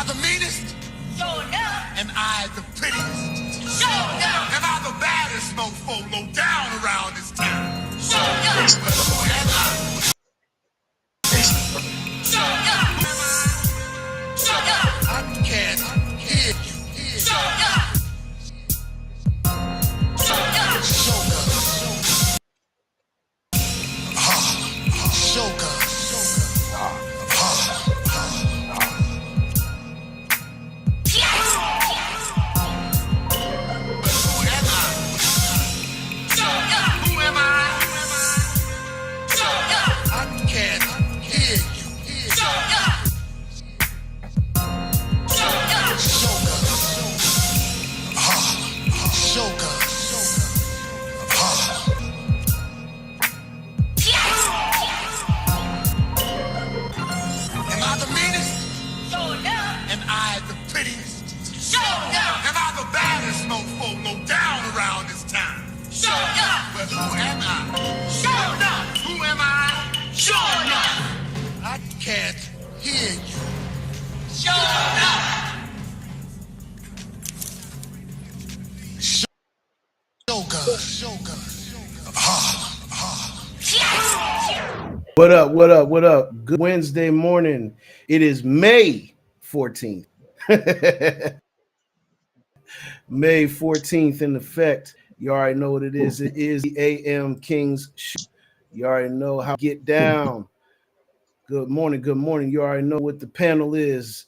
the meanest? Sure enough. Am I the prettiest? Sure enough. Am I the baddest mofo low down around this town? Sure enough. Well, who am I? Sure enough. Sure enough. I can't hear you. Sure enough. Sure enough. Sugar. Sugar. Yes. Who am I? Sure enough. Who am I? Sure enough. I can't hear you. Sure enough. Sure enough. Sugar. Sugar. Yes. Am I the meanest? Sure enough. Am I the prettiest? Sure enough. Am I the baddest mofo low down around this town? Sure enough. Well, who am I? Sure enough. Who am I? Sure enough. I can't hear you. Sure enough. Sugar. Yes. What up? What up? What up? Good Wednesday morning. It is May 14th. May 14th in effect. You already know what it is. It is the AM Kings show. You already know how to get down. Good morning. Good morning. You already know what the panel is.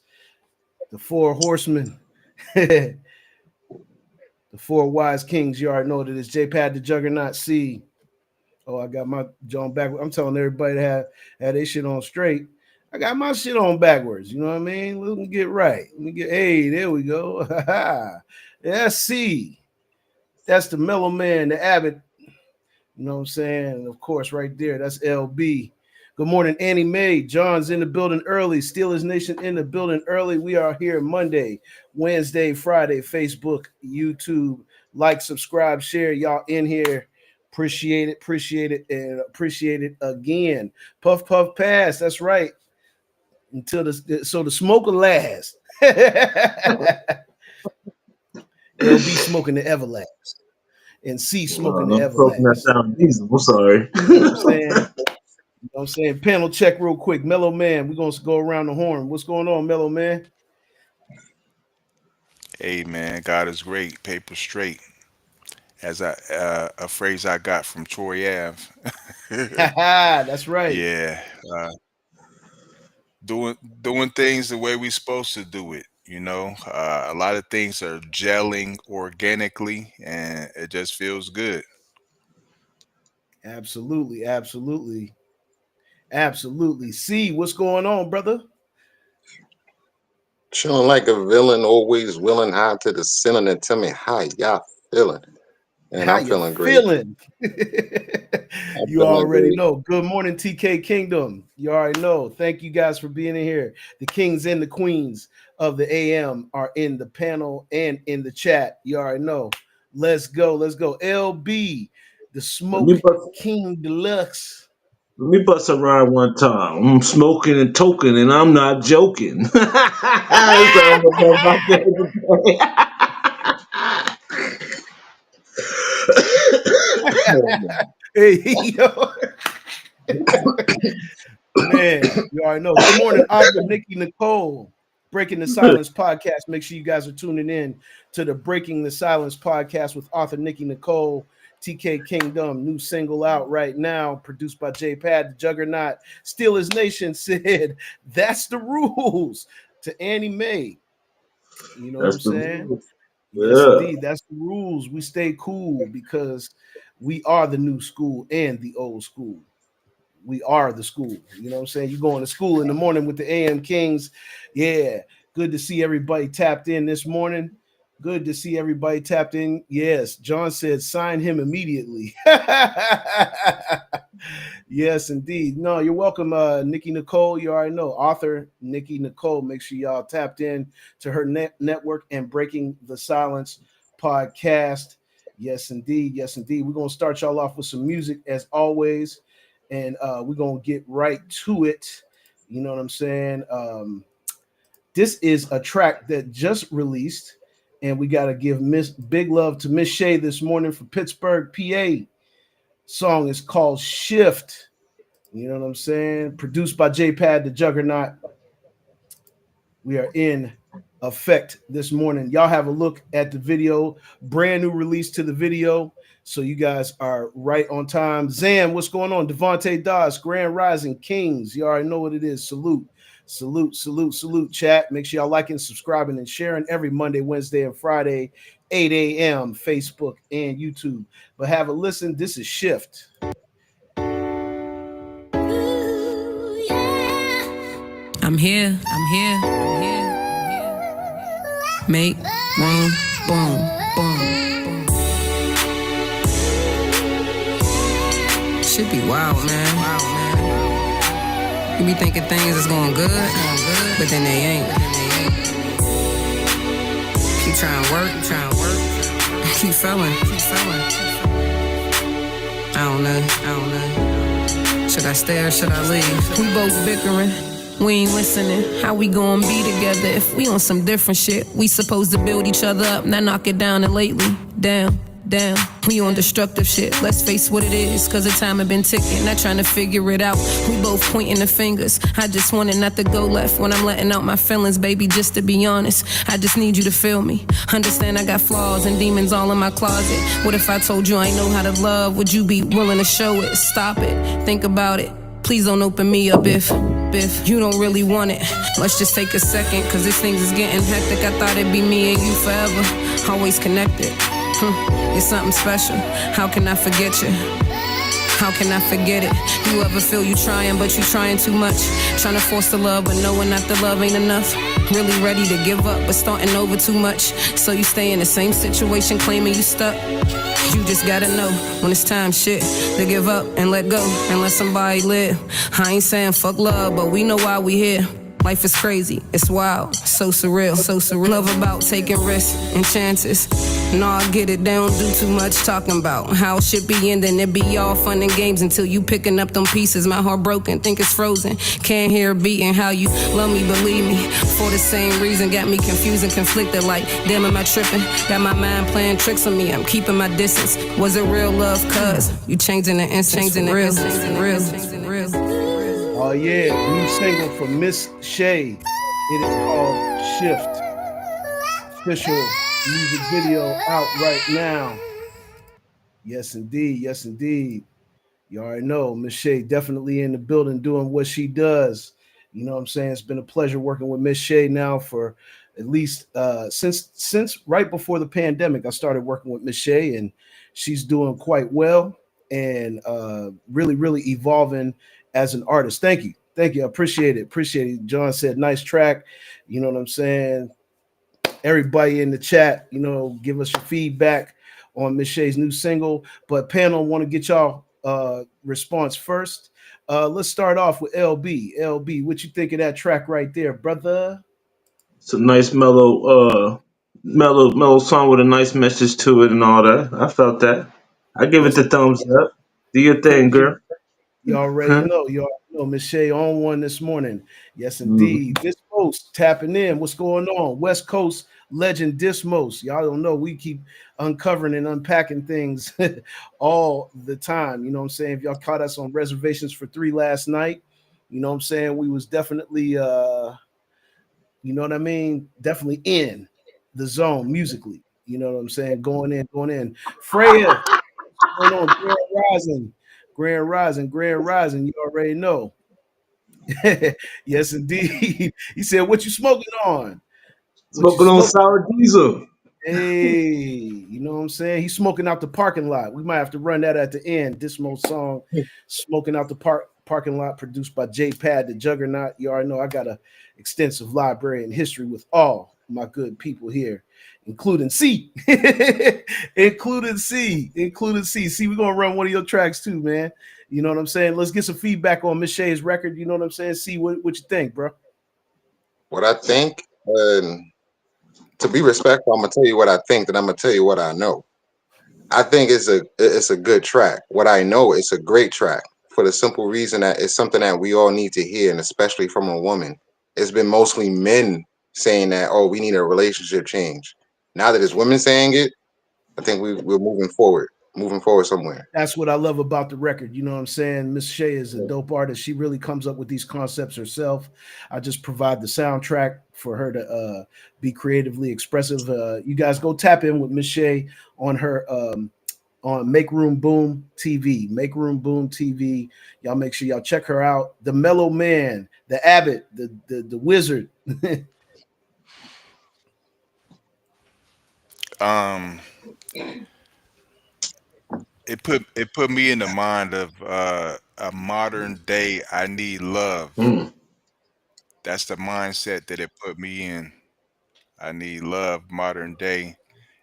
The four horsemen. The four wise kings. You already know what it is. J-Pad the Juggernaut C. Oh, I got my John backwards. I'm telling everybody to have their shit on straight. I got my shit on backwards. You know what I mean? Let me get right. Let me get, hey, there we go. That's C. That's the Mellow Man, the Abbott. You know what I'm saying? And of course, right there, that's LB. Good morning, Annie Mae. John's in the building early. Steelers Nation in the building early. We are here Monday, Wednesday, Friday, Facebook, YouTube. Like, subscribe, share. Y'all in here. Appreciate it, and appreciate it again. Puff, puff, pass. That's right. Until the smoke will last. They'll be smoking the Everlast. And C smoking the Everlast. I'm sorry. You know what I'm saying? You know what I'm saying? Panel check real quick. Mellow Man, we're going to go around the horn. What's going on, Mellow Man? Hey man, God is great. Paper straight. As a phrase I got from Troy Ave. That's right. Yeah, uh, doing things the way we supposed to do it. A lot of things are gelling organically, and it just feels good. Absolutely. C, what's going on, brother? Feeling like a villain, always willing high to the ceiling and tell me how y'all feeling. And How I'm you feeling great. feeling? I'm You feeling already great. know. Good morning, TK Kingdom. You already know. Thank you guys for being in here. The kings and the queens of the AM are in the panel and in the chat. You already know. Let's go. LB, the Let me Smoke bust, King Deluxe. let me bust a rhyme one time. I'm smoking and toking, and I'm not joking. So I'm about to- Hey, yo. Man, you already know. Good morning, Author Nikki Nicole. Breaking the Silence podcast. Make sure you guys are tuning in to the Breaking the Silence podcast with author Nikki Nicole. TK Kingdom, new single out right now, produced by J-Pad, the Juggernaut. Steelers Nation said, that's the rules to Annie Mae. You know what I'm That's the saying? rules. Yes, Yeah. indeed. That's the rules. We stay cool because we are the new school and the old school. We are the school. You know what I'm saying? You going to school in the morning with the AM Kings. Yeah. Good to see everybody tapped in this morning. Good to see everybody tapped in. Yes. John said sign him immediately. Yes, indeed. No, you're welcome, Nikki Nicole. You already know. Author Nikki Nicole. Make sure y'all tapped in to her network and Breaking the Silence podcast. Yes, indeed. Yes, indeed. We're going to start y'all off with some music as always. And we're going to get right to it. You know what I'm saying? This is a track that just released, and we got to give Miss big love to Miss Shay this morning from Pittsburgh, PA. Song is called Shift. You know what I'm saying? Produced by J-Pad the Juggernaut. We are in effect this morning. Y'all have a look at the video. Brand new release to the video. So you guys are right on time. Zam, what's going on? Devontae Dawes, Grand Rising Kings. You already know what it is. Salute. Salute, salute, salute, chat. Make sure y'all liking, subscribing, and sharing every Monday, Wednesday, and Friday, 8 a.m., Facebook and YouTube. But have a listen. This is Shift. I'm here. Make room, boom, boom. Should be wild, man. You be thinking things is going good, but then they ain't. Keep trying to work, keep failing. I don't know. Should I stay or should I leave? We both bickering. We ain't listening. How we gonna be together if we on some different shit? We supposed to build each other up, not knock it down. And lately, damn, we on destructive shit. Let's face what it is, cause the time had been ticking. Not trying to figure it out. We both pointing the fingers. I just wanted not to go left when I'm letting out my feelings, baby. Just to be honest, I just need you to feel me. Understand I got flaws and demons all in my closet. What if I told you I know how to love? Would you be willing to show it? Stop it, think about it. Please don't open me up if you don't really want it. Let's just take a second, cause this thing is getting hectic. I thought it'd be me and you forever, always connected. You're something special, how can I forget you? How can I forget it? You ever feel you trying, but you trying too much? Trying to force the love, but knowing that the love ain't enough. Really ready to give up, but starting over too much. So you stay in the same situation, claiming you stuck. You just gotta know when it's time, shit, to give up and let go and let somebody live. I ain't saying fuck love, but we know why we here. Life is crazy, it's wild, so surreal. Love about taking risks and chances. No, I get it, they don't do too much talking about how it should be ending. It be all fun and games until you picking up them pieces. My heart broken, think it's frozen. Can't hear it beating. How you love me, believe me. For the same reason, got me confused and conflicted. Like, damn, am I tripping? Got my mind playing tricks on me. I'm keeping my distance. Was it real love? Cause you changing the instance. Real. Oh yeah, new single from Miss Shay. It is called Shift. Official music video out right now. Yes, indeed. Yes, indeed. You already know Miss Shay definitely in the building doing what she does. You know what I'm saying? It's been a pleasure working with Miss Shay now for at least since right before the pandemic. I started working with Miss Shay, and she's doing quite well and really, really evolving as an artist. Thank you. I appreciate it. John said nice track. You know what I'm saying? Everybody in the chat, give us your feedback on Miss Shay's new single. But panel, want to get y'all response first. Let's start off with LB. LB, what you think of that track right there, brother? It's a nice mellow song with a nice message to it and all that. I felt that. I give it Yes, the thumbs up. Do your thing, thank you. girl. You already Huh? know. Miss Shay on one this morning. Yes, Mm. indeed. Dismos tapping in. What's going on? West Coast legend Dismos. Y'all don't know. We keep uncovering and unpacking things all the time. You know what I'm saying? If y'all caught us on Reservations for 3 last night, you know what I'm saying? We was definitely you know what I mean? Definitely in the zone musically. You know what I'm saying? Going in. Freya, what's going on? Grand Rising. You already know. Yes, indeed. He said, "What you smoking on? What you Smoking on smoking?" sour diesel. Hey, you know what I'm saying? He's smoking out the parking lot. We might have to run that at the end. Dismo song, "Smoking Out the Parking Lot," produced by J-Pad the Juggernaut. You already know I got a extensive library and history with all my good people here, including C, including C. See, we're gonna run one of your tracks too, man. You know what I'm saying? Let's get some feedback on Miss Shay's record. You know what I'm saying? See what you think, bro. What I think, to be respectful, I'm gonna tell you what I think, then I'm gonna tell you what I know. I think it's a good track. What I know, it's a great track for the simple reason that it's something that we all need to hear, and especially from a woman. It's been mostly men saying that, oh, we need a relationship change. Now that it's women saying it, I think we're moving forward somewhere. That's what I love about the record. You know what I'm saying? Miss Shay is a dope artist. She really comes up with these concepts herself. I just provide the soundtrack for her to be creatively expressive. You guys go tap in with Miss Shay on her on Make Room Boom TV. Make Room Boom TV. Y'all make sure y'all check her out. The Mellow Man, the Abbott, the Wizard. Um, it put me in the mind of a modern day. I need love. Mm. That's the mindset that it put me in. I need love, modern day,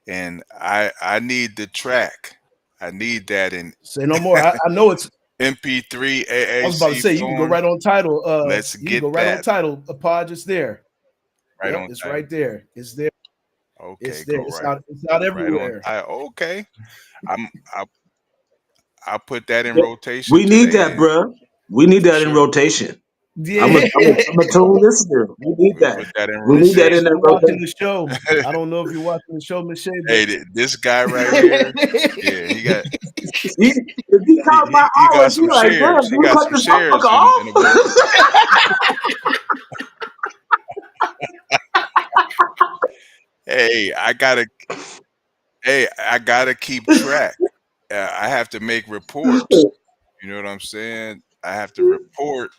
and I need the track. I need that in Say no more. I know it's. MP3 I was about to AAC say you can go form. right on title. Let's You can get go right on that title. A pod just there. right Yep, on it's title. right there. It's there. It's Okay, there. go It's right out. It's out right on everywhere. title. Okay, I'm I'll put that in Yeah, rotation we need today that, then bruh. We need for that in sure. rotation. Yeah. I'm a tone listener. We need We'll that. put that in We Miss need Shay, that if in rotation. that you're watching the rotation. show, I don't know if you're watching the show, Miss Shay, but Hey, this guy right here, yeah, He, if he count by he got hours, he some like, damn, shares. can He we got cut some this motherfucker shares off? in the world. Hey, I gotta keep track. I have to make reports. You know what I'm saying? I have to report,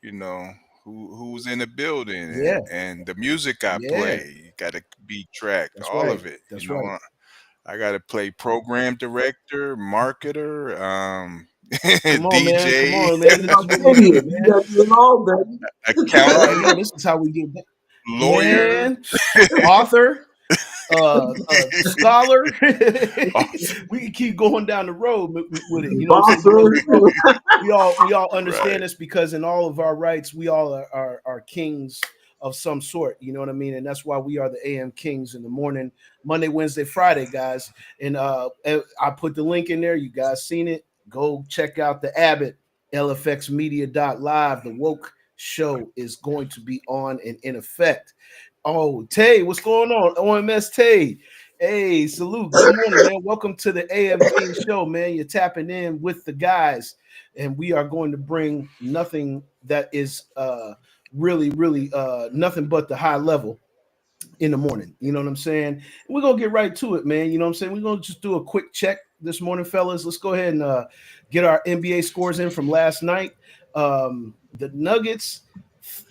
you know, who's in the building yeah, and the music I yeah, play. You gotta be tracked, that's all right. of it. You That's know, right. I gotta play program director, marketer, Come on, man. Come DJ, on, man. This is what we do, Idiot. You man. got to do it all, baby. You already accountant, know this is how we get lawyer. man, author, scholar. We can keep going down the road with it. You know what I'm saying? Because Bosser. we all Right. understand this because in all of our rights, we all are kings of some sort. You know what I mean? And that's why we are the AM Kings in the morning, Monday, Wednesday, Friday, guys. And I put the link in there. You guys seen it? Go check out the Abbott LFXmedia.live. The woke show is going to be on and in effect. Oh, Tay, what's going on? OMS Tay. Hey, salute. Good morning, man. Welcome to the AM King Show, man. You're tapping in with the guys, and we are going to bring nothing that is really nothing but the high level in the morning. You know what I'm saying? We're gonna get right to it, man. You know what I'm saying? We're gonna just do a quick check this morning, fellas. Let's go ahead and get our NBA scores in from last night. The Nuggets.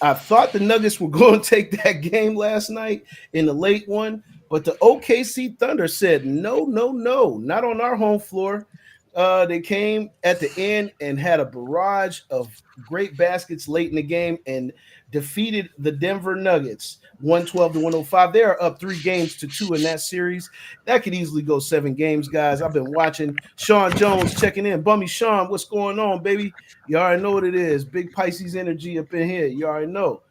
I thought the Nuggets were going to take that game last night in the late one, but the OKC Thunder said no, no, no, not on our home floor. They came at the end and had a barrage of great baskets late in the game and defeated the Denver Nuggets 112 to 105. They are up 3 games to 2 in that series. That could easily go 7 games, guys. I've been watching. Sean Jones checking in. Bummy Sean, what's going on, baby? You already know what it is. Big Pisces energy up in here. You already know.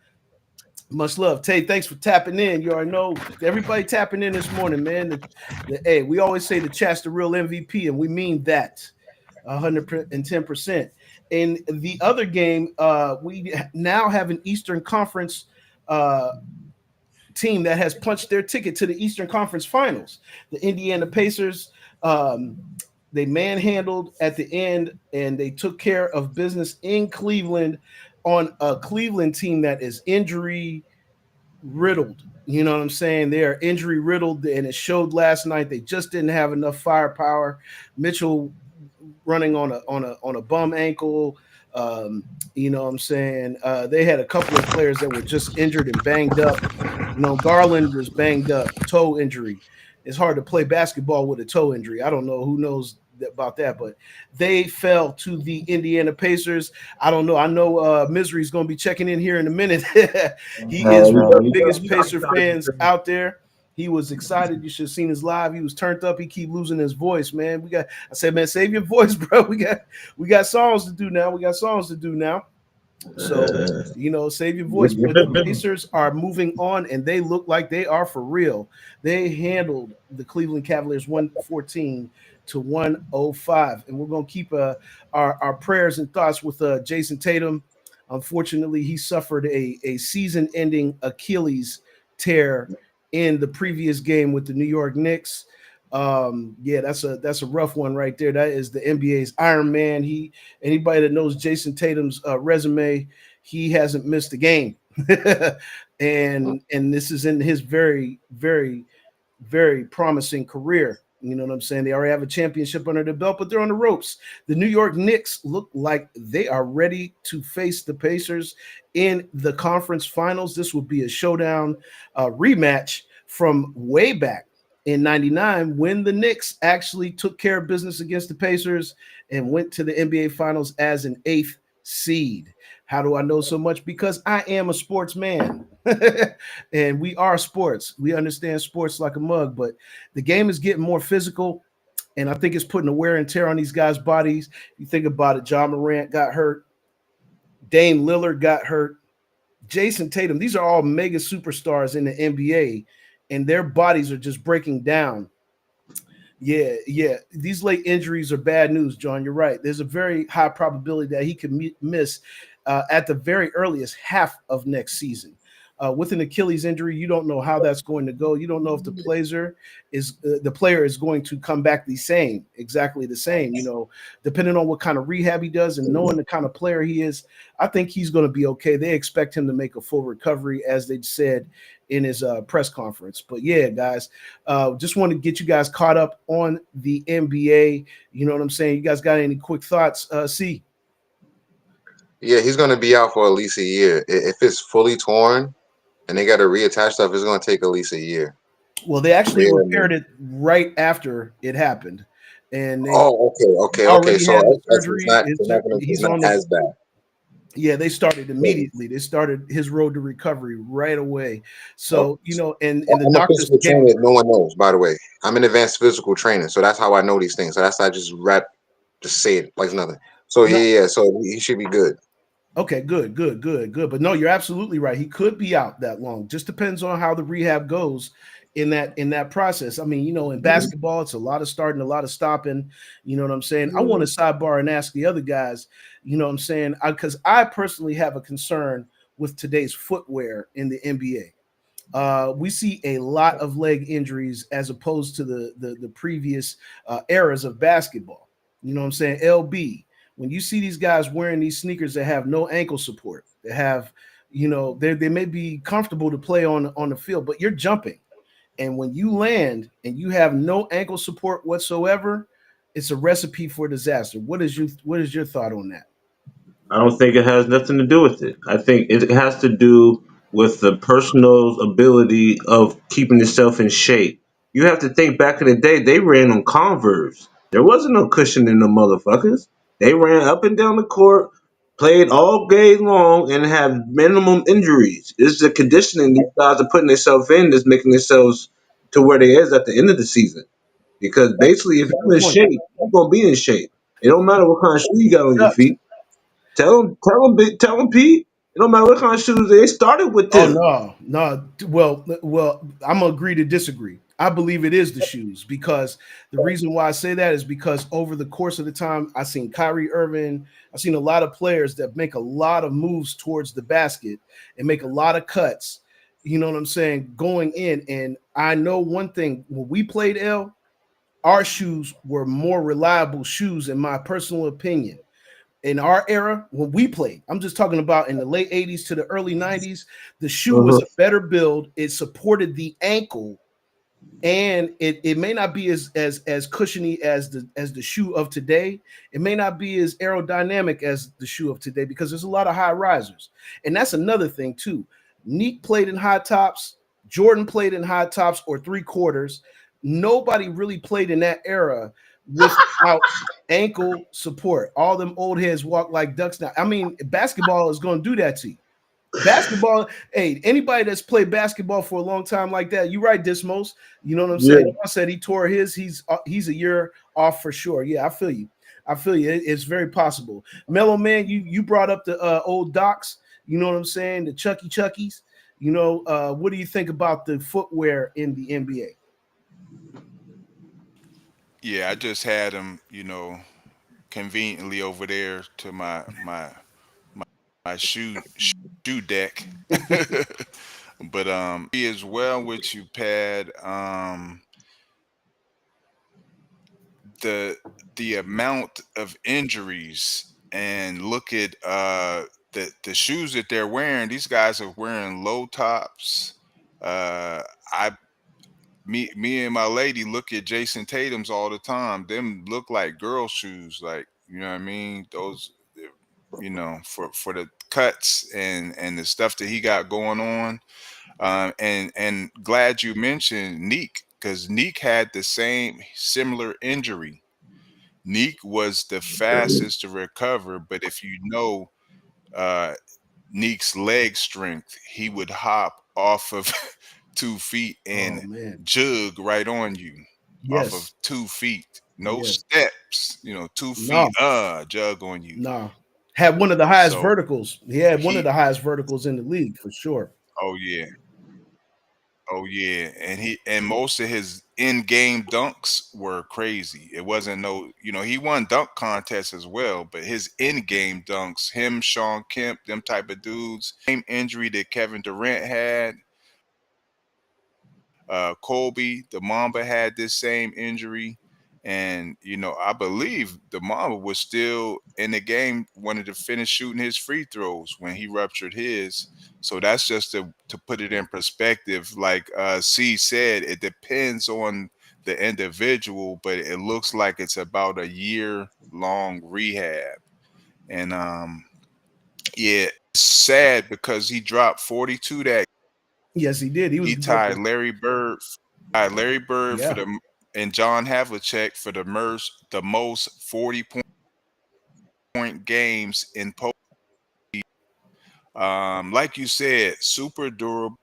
Much love. Tay, thanks for tapping in. You already know everybody tapping in this morning, man. Hey, we always say the chat's the real MVP, and we mean that 110%. In the other game, we now have an Eastern Conference team that has punched their ticket to the Eastern Conference Finals. The Indiana Pacers, they manhandled at the end and they took care of business in Cleveland on a Cleveland team that is injury riddled. You know what I'm saying? They are injury riddled, and it showed last night. They just didn't have enough firepower. Mitchell running on a bum ankle. You know what I'm saying? They had a couple of players that were just injured and banged up. You know, Garland was banged up, toe injury. It's hard to play basketball with a toe injury. I don't know who knows about that, but they fell to the Indiana Pacers. I don't know. I know Misery's going to be checking in here in a minute. He is one of the biggest Pacer fans out there. He was excited. You should have seen his live. He was turned up. He keep losing his voice, man. I said, man, save your voice, bro. We got songs to do now. We got songs to do now. So, save your voice. But the Pacers are moving on, and they look like they are for real. They handled the Cavaliers 114 to 105. And we're going to keep our prayers and thoughts with Jason Tatum. Unfortunately, he suffered a season-ending Achilles tear in the previous game with the New York Knicks. Yeah, that's a rough one right there. That is the NBA's Iron Man. He Anybody that knows Jason Tatum's resume, he hasn't missed a game, and this is in his very promising career. You know what I'm saying? They already have a championship under the belt, but they're on the ropes. The New York Knicks look like they are ready to face the Pacers in the conference finals. This will be a showdown rematch from way back in '99 when the Knicks actually took care of business against the Pacers and went to the NBA finals as an eighth seed. How do I know so much? Because I am a sports man. And we are sports. We understand sports like a mug, but the game is getting more physical. And I think it's putting a wear and tear on these guys' bodies. You think about it, John Morant got hurt, Dame Lillard got hurt, Jason Tatum. These are all mega superstars in the NBA, and their bodies are just breaking down. Yeah, yeah. These late injuries are bad news, John. You're right. There's a very high probability that he could miss at the very earliest half of next season. With an Achilles injury, you don't know how that's going to go. You don't know if the player is going to come back the same, exactly the same. You know, depending on what kind of rehab he does and knowing the kind of player he is, I think he's going to be okay. They expect him to make a full recovery, as they said in his press conference. But yeah, guys, just want to get you guys caught up on the NBA. You know what I'm saying? You guys got any quick thoughts? See. Yeah, he's gonna be out for at least a year. If it's fully torn and they got to reattach stuff, it's gonna take at least a year. Well, they actually Yeah. repaired it right after it happened, and they Oh, okay. already So had the it's surgery. not it's He's not on the as bad. Yeah, they started Yeah. immediately. They started his road to recovery right away. Oh, So, and the I'm a doctors physical gave trainer him. that no one knows, by the way. I'm an advanced physical trainer, so that's how I know these things. So that's I just say it like it's nothing. So No, yeah. So he should be good. okay, good. But no, you're absolutely right. He could be out that long. Just depends on how the rehab goes in that process. I mean, in basketball, it's a lot of starting, a lot of stopping. You know what I'm saying? I want to sidebar and ask the other guys. You know what I'm saying? Because I personally have a concern with today's footwear in the NBA. We see a lot of leg injuries as opposed to the previous eras of basketball. You know what I'm saying? LB, when you see these guys wearing these sneakers that have no ankle support, that have, they may be comfortable to play on the field, but you're jumping. And when you land and you have no ankle support whatsoever, it's a recipe for disaster. What is your thought on that? I don't think it has nothing to do with it. I think it has to do with the personal ability of keeping yourself in shape. You have to think back in the day, they ran on Converse. There wasn't no cushion in the motherfuckers. They ran up and down the court, played all day long, and had minimum injuries. It's the conditioning these guys are putting themselves in that's making themselves to where they is at the end of the season. Because basically, if Good you're in point. shape, you're gonna be in shape. It don't matter what kind of shoe you got on your Chucks. feet. Tell him, Pete. It don't matter what kind of shoes they started with Oh them. no, no. Well, I'm gonna agree to disagree. I believe it is the shoes because the reason why I say that is because over the course of the time, I've seen Kyrie Irving, I've seen a lot of players that make a lot of moves towards the basket and make a lot of cuts. You know what I'm saying? Going in, and I know one thing: when we played L, our shoes were more reliable shoes, in my personal opinion in our era when we played. I'm just talking about in the late 80s to the early 90s. The shoe was Uh-huh. a better build. It supported the ankle, and it may not be as cushiony as the shoe of today. It may not be as aerodynamic as the shoe of today because there's a lot of high risers. And that's another thing too. Neek played in high tops, Jordan played in high tops or three quarters. Nobody really played in that era without ankle support. All them old heads walk like ducks now. I mean, basketball is going to do that to you. Basketball, hey, anybody that's played basketball for a long time like that, you right, Dismos. You know what I'm saying? Yeah. I said he tore his. He's a year off for sure. Yeah, I feel you. I feel you. It's very possible. Mellow man, you brought up the old docs. You know what I'm saying? The Chuckies. What do you think about the footwear in the NBA? Yeah, I just had them, conveniently over there to my shoe deck. But be as well with you, Pad. The the amount of injuries, and look at the shoes that they're wearing. These guys are wearing low tops. I me and my lady look at Jason Tatum's all the time. Them look like girl shoes, like, you know what I mean? Those, for the cuts and the stuff that he got going on. And glad you mentioned Neek, because Neek had the same similar injury. Neek was the fastest to recover, but if you know uh, Neek's leg strength, he would hop off of 2 feet Oh and man. jug right on you off of Yes. 2 feet. No Yes. steps, 2 feet, No. jug on you. No. Had one of the highest So verticals. He had one of he, the highest verticals in the league for sure. oh yeah, oh yeah, and most of his in-game dunks were crazy. It wasn't no, he won dunk contests as well, but his in-game dunks, him, Sean Kemp, them type of dudes, same injury that Kevin Durant had. Kobe, the Mamba, had this same injury, and I believe the Mamba was still in the game, wanted to finish shooting his free throws when he ruptured his. So that's just to put it in perspective. Like C said, it depends on the individual, but it looks like it's about a year long rehab. And yeah, it's sad because he dropped 42 that Yes, he did. He was he working. Larry Bird for Yeah. the and John Havlicek for the most 40-point games in post. Like you said, super durable.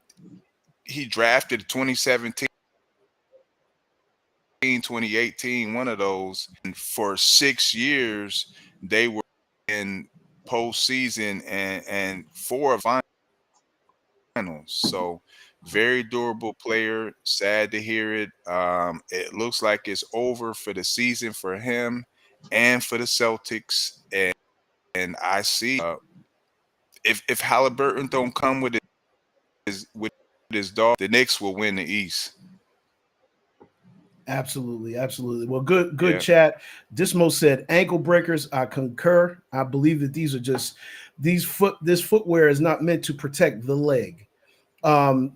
He drafted 2017, 2018, one of those, and for 6 years they were in postseason and four of finals. So very durable player. Sad to hear it. It looks like it's over for the season for him and for the Celtics. And I see if Halliburton don't come with his dog, the Knicks will win the East. Absolutely, absolutely. Well, good Yeah. chat. Dismo said ankle breakers. I concur. I believe that these are just this footwear is not meant to protect the leg.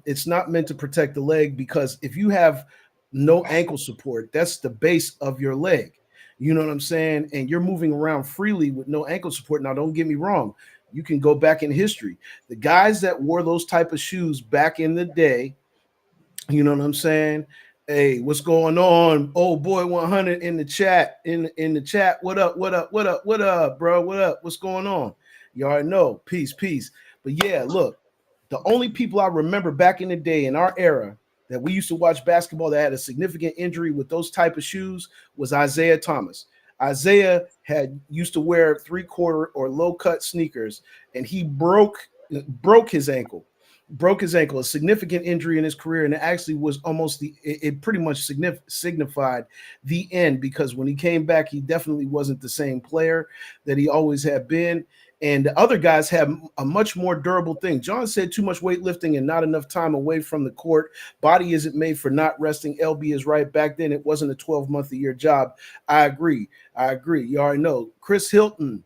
It's not meant to protect the leg because if you have no ankle support, that's the base of your leg. You know what I'm saying? And you're moving around freely with no ankle support. Now, don't get me wrong. You can go back in history. The guys that wore those type of shoes back in the day, you know what I'm saying? Hey, what's going on? Oh boy, 100 in the chat. In the chat. What up? What up? What up? What up, bro? What up? What's going on? You already know. Peace, peace. But yeah, look, the only people I remember back in the day in our era that we used to watch basketball that had a significant injury with those type of shoes was Isaiah Thomas. Isaiah had used to wear 3/4 or low cut sneakers, and he broke his ankle, a significant injury in his career, and it actually was almost it pretty much signified the end because when he came back, he definitely wasn't the same player that he always had been. And the other guys have a much more durable thing. John said too much weightlifting and not enough time away from the court. Body isn't made for not resting. LB is right. Back then, it wasn't a 12-month-a-year job. I agree. You already know. Chris Hilton,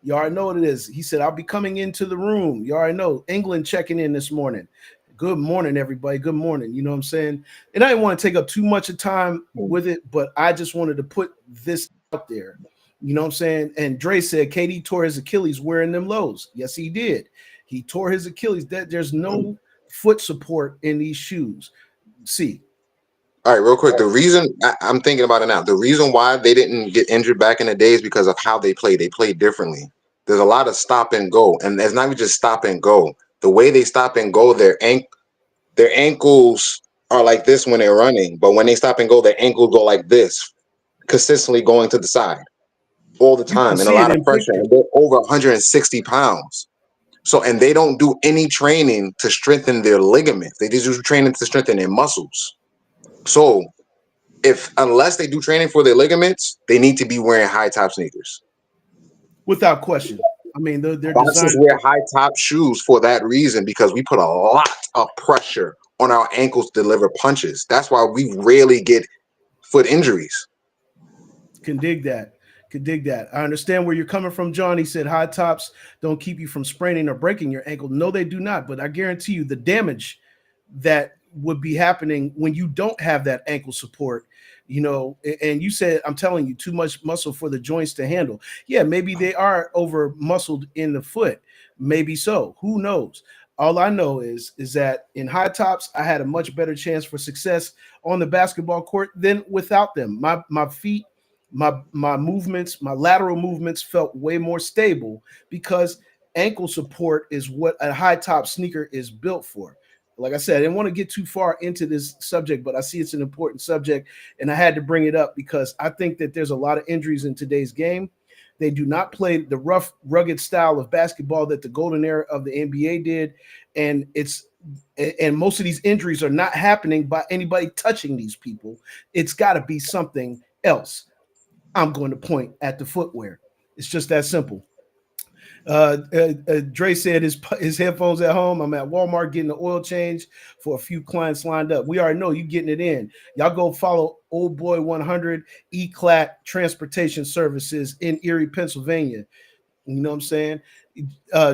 you already know what it is. He said, I'll be coming into the room. You already know. England checking in this morning. Good morning, everybody. Good morning. You know what I'm saying? And I didn't want to take up too much of time with it, but I just wanted to put this out there. You know what I'm saying? And Dre said KD tore his Achilles wearing them lows. Yes, he did. He tore his Achilles. There's no foot support in these shoes. See. All right, real quick. The reason I'm thinking about it now, the reason why they didn't get injured back in the day is because of how they play. They play differently. There's a lot of stop and go, and it's not even just stop and go. The way they stop and go, their ankles are like this when they're running, but when they stop and go, their ankles go like this, consistently going to the side all the You can time, and a see it lot of in pressure. And pictures. they're over 160 pounds. So, and they don't do any training to strengthen their ligaments. They just do training to strengthen their muscles. So, if unless they do training for their ligaments, they need to be wearing high top sneakers. Without question. I mean, they're Boxers designed. wear high top shoes for that reason because we put a lot of pressure on our ankles to deliver punches. That's why we rarely get foot injuries. Can dig that. Can dig that. I understand where you're coming from, John. He said high tops don't keep you from spraining or breaking your ankle. No, they do not. But I guarantee you the damage that would be happening when you don't have that ankle support, and you said, I'm telling you, too much muscle for the joints to handle. Yeah, maybe they are over muscled in the foot. Maybe so. Who knows? All I know is that in high tops, I had a much better chance for success on the basketball court than without them. My feet, my movements, my lateral movements felt way more stable because ankle support is what a high top sneaker is built for. Like I said, I didn't want to get too far into this subject, but I see it's an important subject, and I had to bring it up because I think that there's a lot of injuries in today's game. They do not play the rough, rugged style of basketball that the golden era of the NBA did, and most of these injuries are not happening by anybody touching these people. It's got to be something else. I'm going to point at the footwear. It's just that simple. Dre said his headphones at home. I'm at Walmart getting the oil change for a few clients lined up. We already know you getting it in. Y'all go follow Old Boy 100 ECLAT Transportation Services in Erie, Pennsylvania. You know what I'm saying?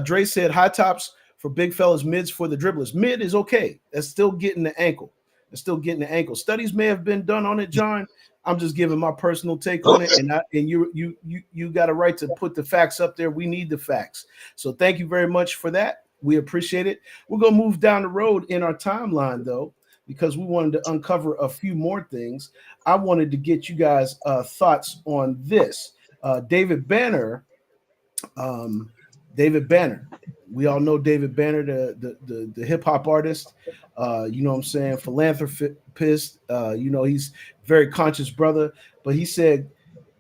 Dre said high tops for big fellas, mids for the dribblers. Mid is okay. That's still getting the ankle. That's still getting the ankle. Studies may have been done on it, John. I'm just giving my personal take on it, and you got a right to put the facts up there. We need the facts. So thank you very much for that. We appreciate it. We're gonna move down the road in our timeline though, because we wanted to uncover a few more things. I wanted to get you guys' thoughts on this. David Banner. David Banner. We all know David Banner, the hip hop artist. You know what I'm saying? Philanthropist. He's very conscious brother. But he said,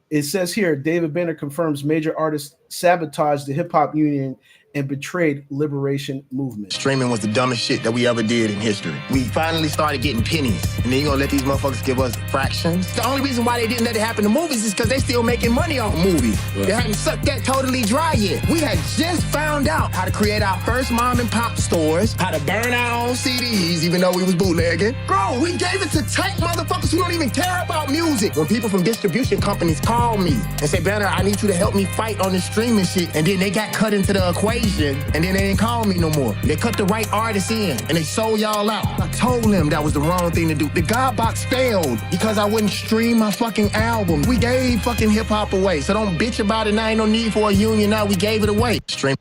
it says here, David Banner confirms major artists sabotaged the hip hop union and betrayed liberation movement. Streaming was the dumbest shit that we ever did in history. We finally started getting pennies, and then you're gonna let these motherfuckers give us fractions? The only reason why they didn't let it happen to movies is because they still making money off movies. Right. They hadn't sucked that totally dry yet. We had just found out how to create our first mom and pop stores, how to burn our own CDs, even though we was bootlegging. Bro, we gave it to tech motherfuckers who don't even care about music. When people from distribution companies call me and say, Banner, I need you to help me fight on this streaming shit, and then they got cut into the equation, and then they didn't call me no more. They cut the right artists in, and they sold y'all out. I told them that was the wrong thing to do. The God Box failed because I wouldn't stream my fucking album. We gave fucking hip-hop away, so don't bitch about it. Now ain't no need for a union. Now we gave it away. Stream.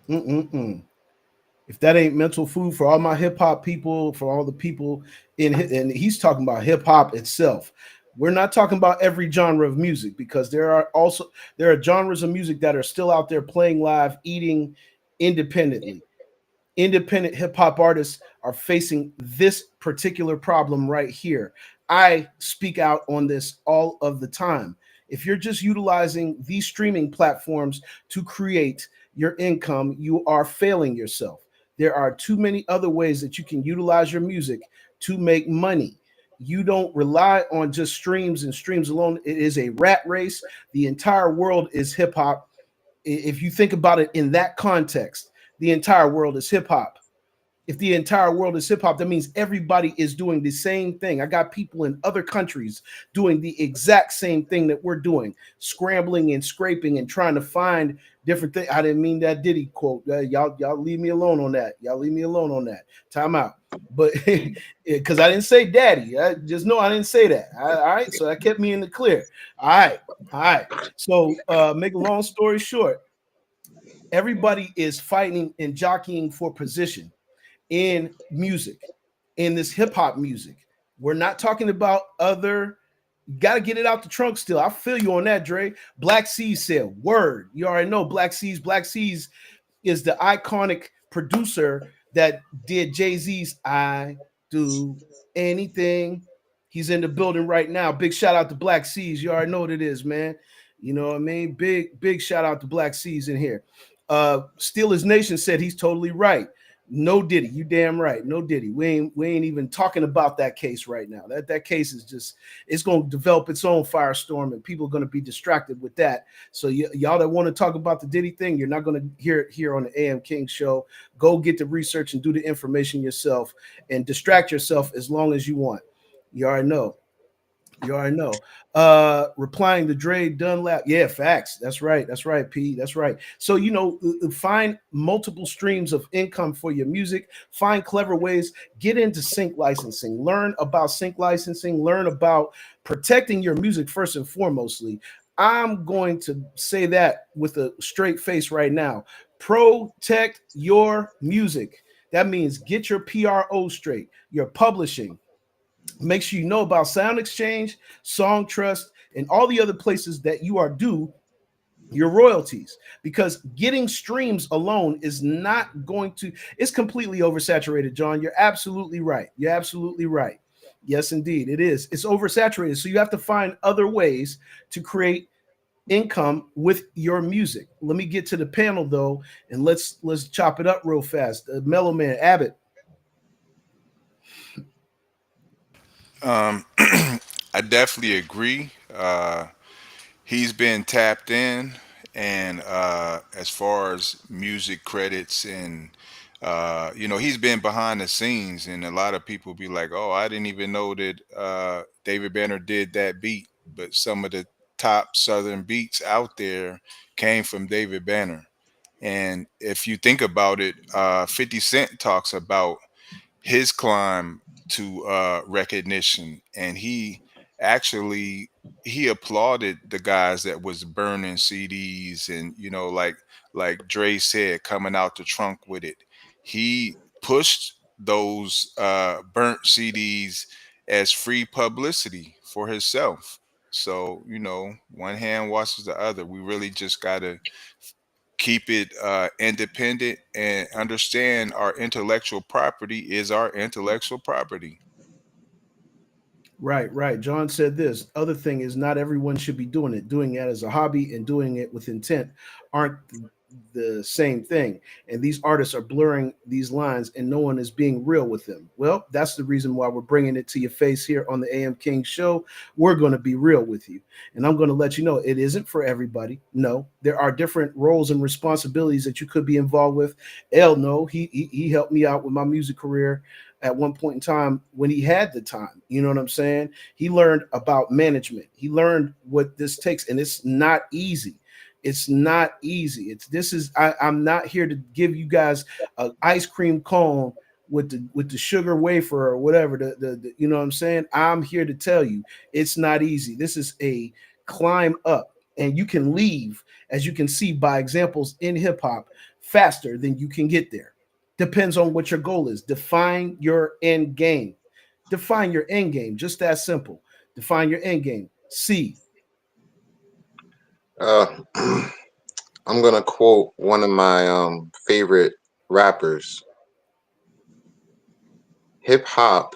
If that ain't mental food for all my hip-hop people, for all the people and he's talking about hip-hop itself. We're not talking about every genre of music, because there are genres of music that are still out there playing live, eating independently. Independent hip hop artists are facing this particular problem right here. I speak out on this all of the time. If you're just utilizing these streaming platforms to create your income, you are failing yourself. There are too many other ways that you can utilize your music to make money. You don't rely on just streams and streams alone. It is a rat race. The entire world is hip hop. If you think about it in that context, the entire world is hip hop. If the entire world is hip hop, that means everybody is doing the same thing. I got people in other countries doing the exact same thing that we're doing, scrambling and scraping and trying to find different things. I didn't mean that Diddy quote. Y'all leave me alone on that. Y'all leave me alone on that. Time out. But because I didn't say daddy, I just know I didn't say that. All right. So that kept me in the clear. All right. So make a long story short, everybody is fighting and jockeying for position in music, in this hip hop music. We're not talking about other. Got to get it out the trunk still. I feel you on that, Dre. Black Seas said, word. You already know Black Seas. Black Seas is the iconic producer that did Jay-Z's I Do Anything. He's in the building right now. Big shout out to Black Seas. You already know what it is, man. You know what I mean? Big shout out to Black Seas in here. Steelers Nation said he's totally right. No Diddy, you damn right. No Diddy. We ain't even talking about that case right now. That case is just it's going to develop its own firestorm, and people are going to be distracted with that. So y'all that want to talk about the Diddy thing, you're not going to hear it here on the AM King show. Go get the research and do the information yourself, and distract yourself as long as you want. You already know. You already know. Replying to Dre Dunlap. Yeah, facts. That's right. That's right, P. That's right. So, find multiple streams of income for your music. Find clever ways. Get into sync licensing. Learn about sync licensing. Learn about protecting your music first and foremostly. I'm going to say that with a straight face right now. Protect your music. That means get your PRO straight, your publishing. Make sure you know about Sound Exchange, Song Trust, and all the other places that you are due your royalties, because getting streams alone is not going to, it's completely oversaturated. John, you're absolutely right. You're absolutely right. Yes, indeed, it is. It's oversaturated. So you have to find other ways to create income with your music. Let me get to the panel though, and let's chop it up real fast. Mellow Man Abbott. I definitely agree. He's been tapped in, and as far as music credits and he's been behind the scenes, and a lot of people be like, "Oh, I didn't even know that David Banner did that beat," but some of the top Southern beats out there came from David Banner. And if you think about it, 50 Cent talks about his climb to recognition, and actually he applauded the guys that was burning CDs, and like Dre said, coming out the trunk with it. He pushed those burnt CDs as free publicity for himself. So one hand washes the other. We really just gotta keep it independent and understand our intellectual property is our intellectual property. Right, right. John said this. Other thing is, not everyone should be doing it. Doing it as a hobby and doing it with intent aren't the same thing. And these artists are blurring these lines, and no one is being real with them. Well, that's the reason why we're bringing it to your face here on the AM King show. We're going to be real with you, and I'm going to let you know it isn't for everybody. No, there are different roles and responsibilities that you could be involved with. El, no, he helped me out with my music career at one point in time when he had the time. You know what I'm saying? He learned about management. He learned what this takes, and it's not easy. It's not easy. I'm not here to give you guys an ice cream cone with the sugar wafer or whatever. You know what I'm saying? I'm here to tell you it's not easy. This is a climb up, and you can leave, as you can see by examples in hip hop, faster than you can get there. Depends on what your goal is. Define your end game. Define your end game. Just that simple. Define your end game. C. Uh, I'm gonna quote one of my favorite rappers. Hip hop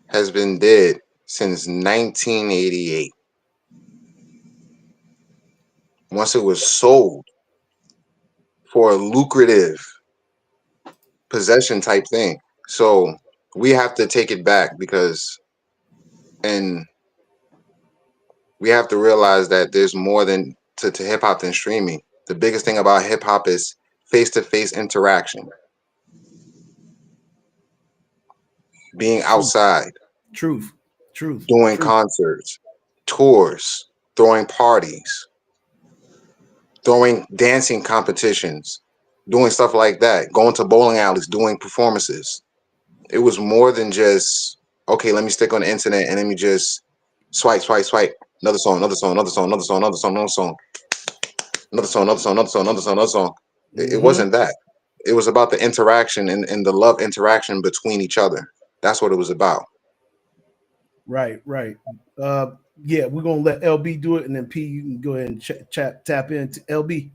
has been dead since 1988. Once it was sold for a lucrative possession type thing. So we have to take it back and we have to realize that there's more than to hip hop than streaming. The biggest thing about hip hop is face to face interaction, being Truth. outside, Truth. Truth. doing Truth. concerts, tours, throwing parties, throwing dancing competitions, doing stuff like that, going to bowling alleys, doing performances. It was more than just, okay, let me stick on the internet and let me just swipe, swipe, swipe. Another song, another song, another song, another song, another song, another song, another song, another song, another song, another song, another song. It Mm-hmm. wasn't that. It was about the interaction and the love interaction between each other. That's what it was about. Right. Right. Uh, yeah, we're gonna let LB do it, and then P, you can go ahead and tap into LB.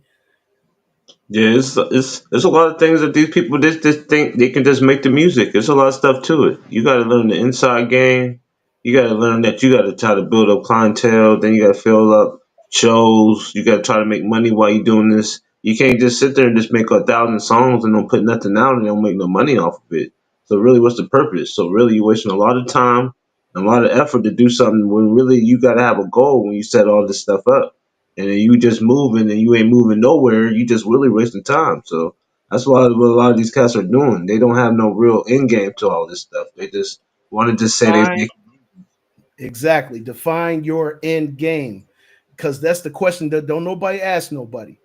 Yeah, it's a lot of things that these people just think they can just make the music. There's a lot of stuff to it. You got to learn the inside game. You got to learn that you got to try to build up clientele. Then you got to fill up shows. You got to try to make money while you're doing this. You can't just sit there and just make 1,000 songs and don't put nothing out and don't make no money off of it. So really, what's the purpose? So really, you're wasting a lot of time and a lot of effort to do something when really you got to have a goal when you set all this stuff up. And then you just moving and you ain't moving nowhere. You just really wasting time. So that's what a lot of these cats are doing. They don't have no real end game to all this stuff. They just want to just say they. Define exactly. Define your end game, because that's the question that don't nobody ask nobody.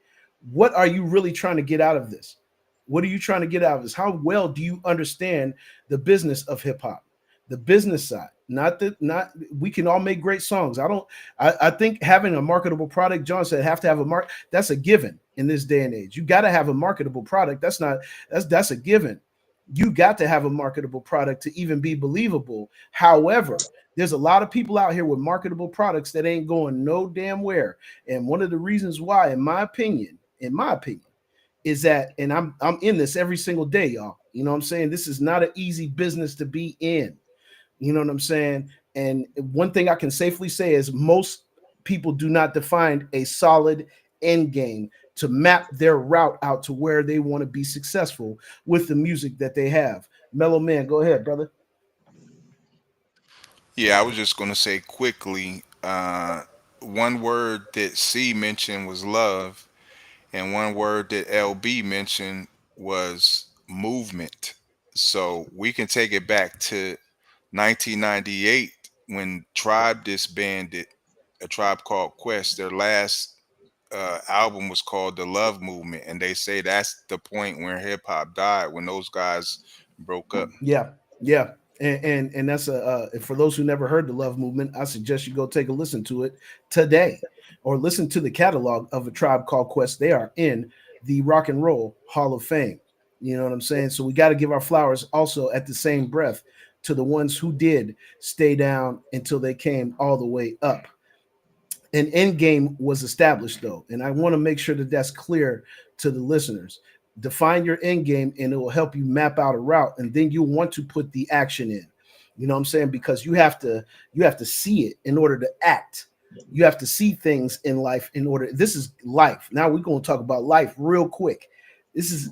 What are you really trying to get out of this? What are you trying to get out of this? How well do you understand the business of hip hop, the business side? Not we can all make great songs. I think having a marketable product, John said, have to have a mark. That's a given in this day and age. You got to have a marketable product. That's a given. You got to have a marketable product to even be believable. However, there's a lot of people out here with marketable products that ain't going no damn where. And one of the reasons why, in my opinion, is that, and I'm in this every single day, y'all. You know what I'm saying? This is not an easy business to be in. You know what I'm saying? And one thing I can safely say is most people do not define a solid end game to map their route out to where they want to be successful with the music that they have. Mellow Man, go ahead, brother. Yeah, I was just gonna say quickly. One word that C mentioned was love, and one word that LB mentioned was movement. So we can take it back to 1998 when Tribe disbanded a Tribe Called Quest. Their last album was called The Love Movement, and they say that's the point where hip hop died, when those guys broke up. Yeah, yeah, and that's a for those who never heard the Love Movement, I suggest you go take a listen to it today, or listen to the catalog of A Tribe Called Quest. They are in the Rock and Roll Hall of Fame. You know what I'm saying? So we got to give our flowers also at the same breath to the ones who did stay down until they came all the way up. An end game was established though, and I want to make sure that that's clear to the listeners. Define your end game and it will help you map out a route, and then you want to put the action in. You know what I'm saying? Because you have to see it in order to act. You have to see things in life in order. This is life. Now we're going to talk about life real quick. This is,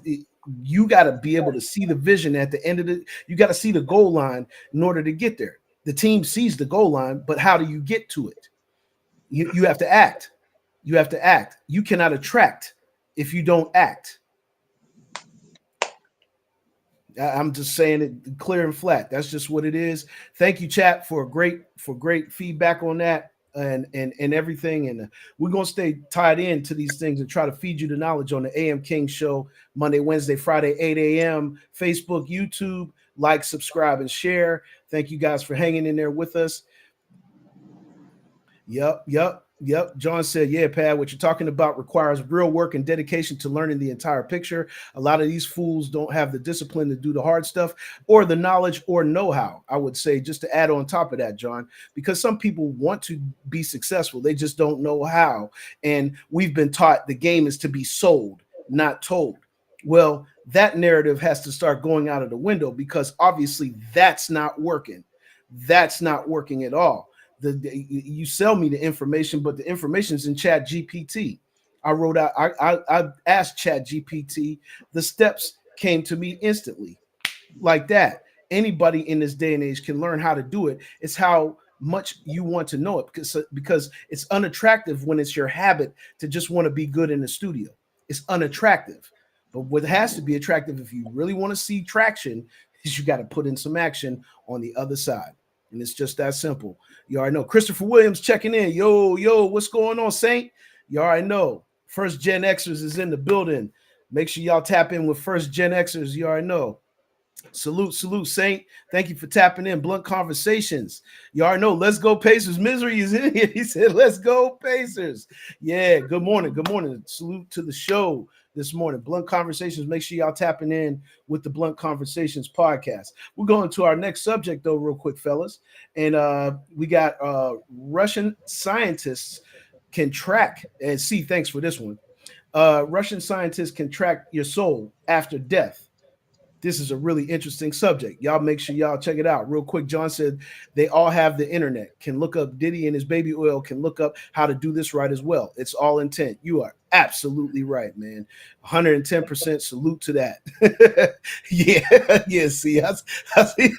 you got to be able to see the vision at the end of the, you got to see the goal line in order to get there. The team sees the goal line, but how do you get to it? You have to act. You have to act. You cannot attract if you don't act. I'm just saying it clear and flat. That's just what it is. Thank you, chat, for great feedback on that and everything. And we're gonna stay tied in to these things and try to feed you the knowledge on the AM King Show Monday, Wednesday, Friday, 8 a.m. Facebook, YouTube. Like, subscribe, and share. Thank you guys for hanging in there with us. Yep. John said, yeah, Pat, what you're talking about requires real work and dedication to learning the entire picture. A lot of these fools don't have the discipline to do the hard stuff or the knowledge or know-how, I would say, just to add on top of that, John, because some people want to be successful. They just don't know how. And we've been taught the game is to be sold, not told. Well, that narrative has to start going out of the window because obviously that's not working. That's not working at all. You sell me the information, but the information's in Chat GPT. I wrote out, I asked Chat GPT, the steps came to me instantly, like that. Anybody in this day and age can learn how to do it. It's how much you want to know it, because it's unattractive when it's your habit to just want to be good in the studio. It's unattractive. But what has to be attractive if you really want to see traction is you got to put in some action on the other side. And it's just that simple. You already know. Christopher Williams checking in. Yo, what's going on, Saint? You already know. First Gen Xers is in the building. Make sure y'all tap in with First Gen Xers. You already know. Salute, Saint. Thank you for tapping in. Blunt Conversations. You already know. Let's go Pacers. Misery is in here. He said, let's go Pacers. Yeah, good morning. Good morning. Salute to the show this morning. Blunt Conversations. Make sure y'all tapping in with the Blunt Conversations podcast. We're going to our next subject, though, real quick, fellas. And we got Russian scientists can track, and see, thanks for this one. Russian scientists can track your soul after death. This is a really interesting subject. Y'all make sure y'all check it out real quick. John said they all have the internet, can look up Diddy and his baby oil, can look up how to do this right as well. It's all intent. You are absolutely right, man. 110% salute to that. Yeah, yeah. See, I see.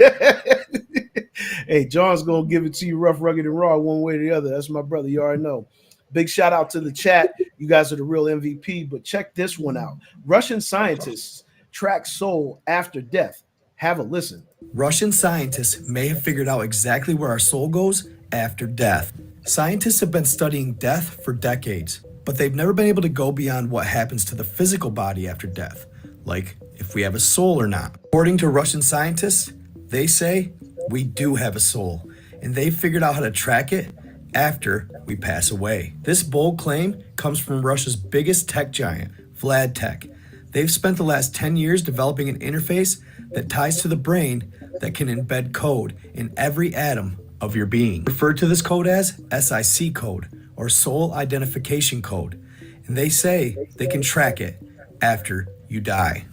Hey, John's gonna give it to you rough, rugged, and raw one way or the other. That's my brother. You already know. Big shout out to the chat. You guys are the real MVP. But check this one out. Russian scientists track soul after death. Have a listen. Russian scientists may have figured out exactly where our soul goes after death. Scientists have been studying death for decades, but they've never been able to go beyond what happens to the physical body after death, like if we have a soul or not. According to Russian scientists, they say we do have a soul, and they've figured out how to track it after we pass away. This bold claim comes from Russia's biggest tech giant, Vlad Tech. They've spent the last 10 years developing an interface that ties to the brain that can embed code in every atom of your being. Referred to this code as SIC code, or Soul Identification Code, and they say they can track it after you die.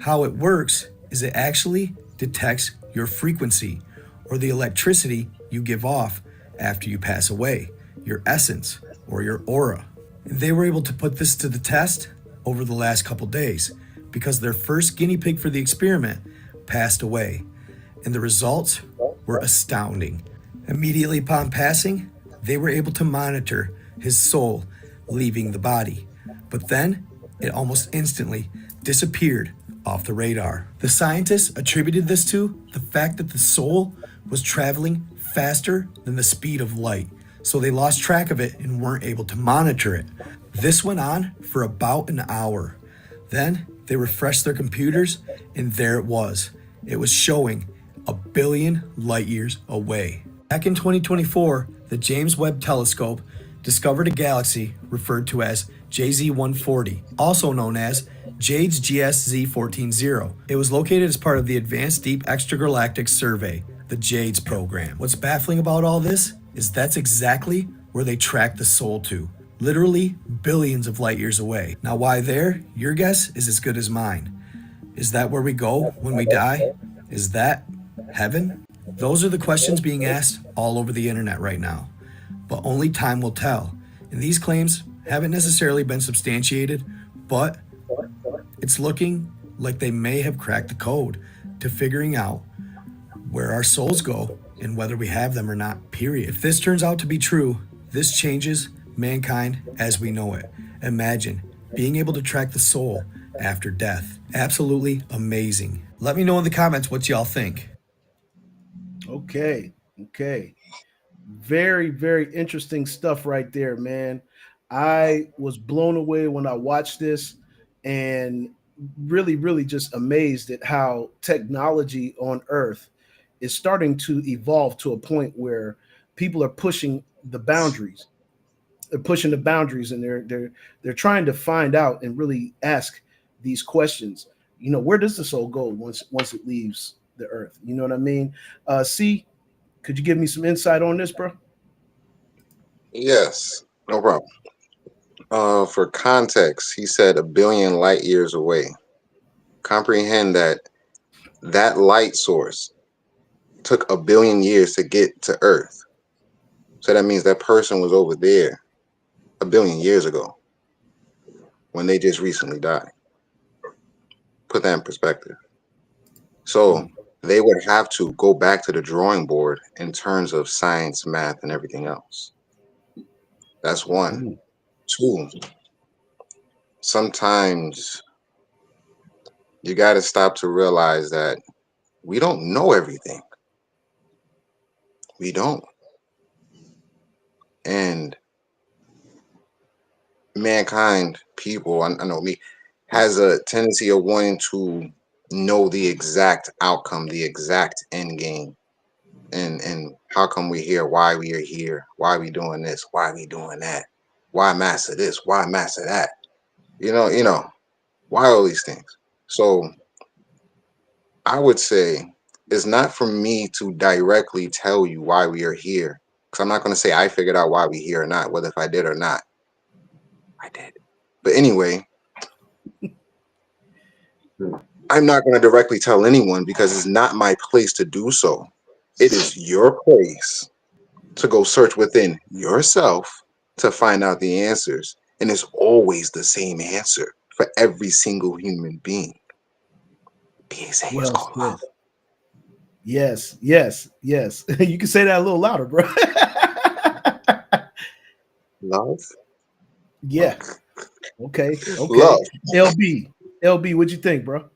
How it works is it actually detects your frequency, or the electricity you give off after you pass away, your essence, or your aura. They were able to put this to the test over the last couple days because their first guinea pig for the experiment passed away, and the results were astounding. Immediately upon passing, they were able to monitor his soul leaving the body, but then it almost instantly disappeared off the radar. The scientists attributed this to the fact that the soul was traveling faster than the speed of light, so they lost track of it and weren't able to monitor it. This went on for about an hour. Then they refreshed their computers, and there it was. It was showing 1 billion light years away. Back in 2024, the James Webb Telescope discovered a galaxy referred to as JZ140, also known as JADES GSZ140. It was located as part of the Advanced Deep Extragalactic Survey, the JADES program. What's baffling about all this is that's exactly where they track the soul to, literally billions of light years away. Now, why there? Your guess is as good as mine. Is that where we go when we die? Is that heaven? Those are the questions being asked all over the internet right now, but only time will tell. And these claims haven't necessarily been substantiated, but it's looking like they may have cracked the code to figuring out where our souls go and whether we have them or not, period. If this turns out to be true, this changes mankind as we know it. Imagine being able to track the soul after death. Absolutely amazing. Let me know in the comments what y'all think. Okay. Very, very interesting stuff right there, man. I was blown away when I watched this and really, really just amazed at how technology on Earth is starting to evolve to a point where people are pushing the boundaries. They're pushing the boundaries, and they're trying to find out and really ask these questions. You know, where does the soul go once it leaves the Earth? You know what I mean? C, could you give me some insight on this, bro? Yes, no problem. For context, he said 1 billion light years away. Comprehend that that light source took 1 billion years to get to Earth. So that means that person was over there 1 billion years ago when they just recently died. Put that in perspective. So they would have to go back to the drawing board in terms of science, math, and everything else. That's one. Two, sometimes you got to stop to realize that we don't know everything. We don't. And mankind, people, I know me, has a tendency of wanting to know the exact outcome, the exact end game. And how come we're here? Why we are here? Why we doing this? Why we doing that? Why master this? Why master that? You know, why all these things? So I would say it's not for me to directly tell you why we are here. Because I'm not going to say I figured out why we're here or not, whether if I did or not. I did. But anyway, I'm not going to directly tell anyone because it's not my place to do so. It is your place to go search within yourself to find out the answers. And it's always the same answer for every single human being. PSA is Well called said. Yes, yes, yes. You can say that a little louder, bro. love. Yeah. Okay. Love. Okay. LB. LB, what'd you think, bro?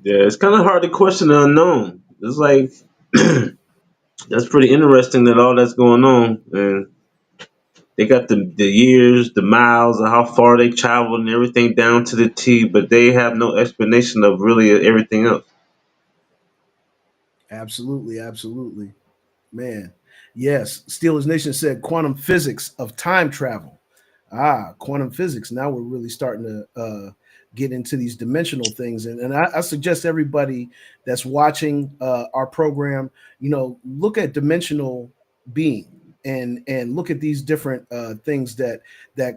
Yeah, it's kind of hard to question the unknown. It's like that's pretty interesting that all that's going on, and they got the years, the miles, and how far they traveled, and everything down to the T. But they have no explanation of really everything else. Absolutely, absolutely. Man. Yes. Steelers Nation said quantum physics of time travel. Ah, quantum physics. Now we're really starting to get into these dimensional things. And I suggest everybody that's watching our program, look at dimensional being and look at these different things that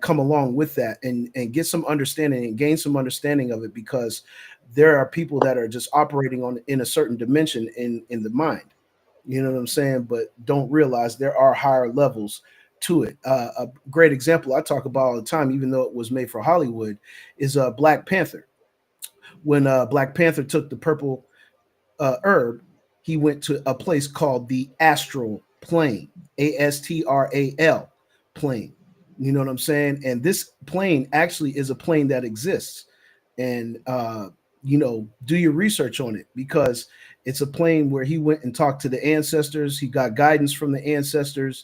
come along with that and get some understanding and gain some understanding of it, because there are people that are just operating on in a certain dimension in the mind. You know what I'm saying? But don't realize there are higher levels to it. A great example I talk about all the time, even though it was made for Hollywood, is Black Panther. When Black Panther took the purple herb, he went to a place called the astral plane, astral plane. You know what I'm saying? And this plane actually is a plane that exists. And do your research on it, because it's a plane where he went and talked to the ancestors. He got guidance from the ancestors,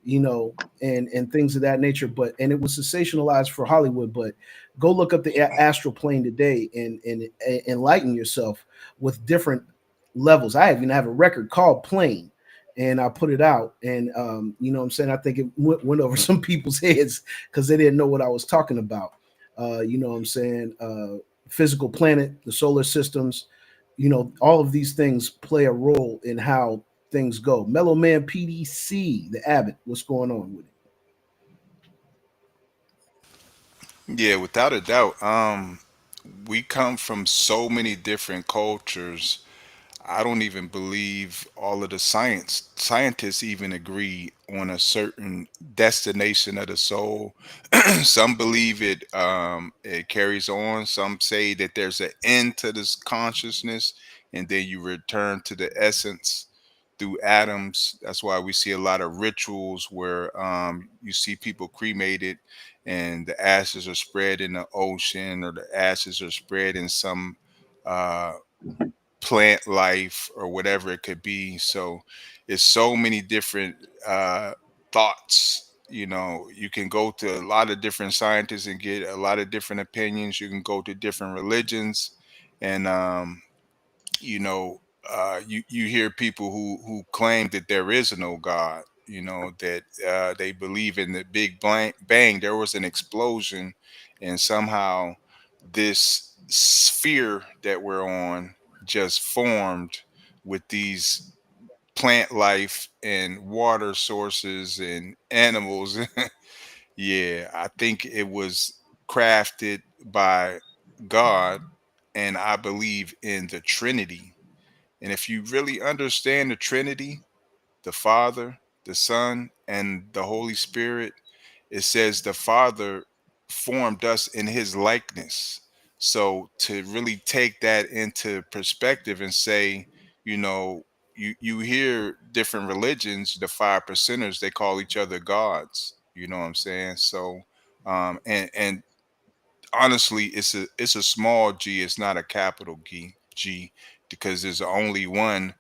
and things of that nature. But and it was sensationalized for Hollywood. But go look up the astral plane today and enlighten yourself with different levels. I even have a record called Plane, and I put it out. And what I'm saying, I think it went over some people's heads because they didn't know what I was talking about. What I'm saying, physical planet, the solar systems, all of these things play a role in how things go. Mellow Man PDC, the Abbott, what's going on with it? Yeah, without a doubt. We come from so many different cultures. I don't even believe all of the scientists even agree on a certain destination of the soul. Some believe it carries on. Some say that there's an end to this consciousness, and then you return to the essence through atoms. That's why we see a lot of rituals where you see people cremated, and the ashes are spread in the ocean, or the ashes are spread in some uh, plant life or whatever it could be. So it's so many different thoughts. You can go to a lot of different scientists and get a lot of different opinions. You can go to different religions, and you hear people who claim that there is no God. That they believe in the Big Bang. There was an explosion, and somehow this sphere that we're on just formed with these plant life and water sources and animals. Yeah, I think it was crafted by God, and I believe in the Trinity. And if you really understand the Trinity, the Father, the Son, and the Holy Spirit, it says the Father formed us in his likeness. So to really take that into perspective and say, you know, you hear different religions, the 5 percenters, they call each other gods. You know what I'm saying? So and honestly, it's a small G, it's not a capital G, because there's only one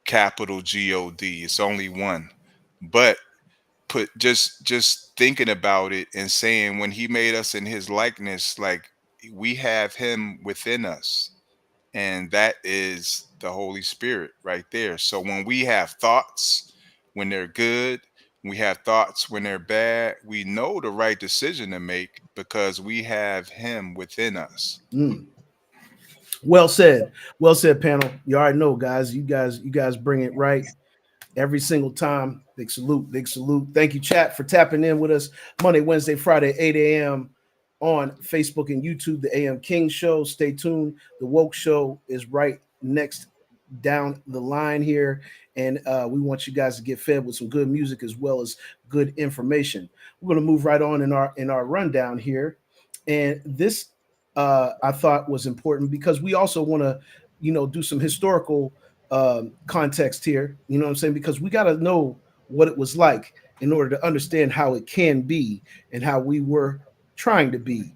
capital God. It's only one. But put just thinking about it and saying, when he made us in his likeness, like, we have him within us, and that is the Holy Spirit right there. So when we have thoughts, when they're good, we have thoughts when they're bad, we know the right decision to make because we have him within us. Mm. Well said. Well said, panel. You already know, guys. You guys bring it right every single time. Big salute. Big salute. Thank you, chat, for tapping in with us Monday, Wednesday, Friday, 8 a.m. on Facebook and YouTube, the AM King Show. Stay tuned. The Woke Show is right next down the line here, and we want you guys to get fed with some good music as well as good information. We're going to move right on in our rundown here, and this I thought was important because we also want to, do some historical context here. You know what I'm saying? Because we got to know what it was like in order to understand how it can be and how we were trying to be.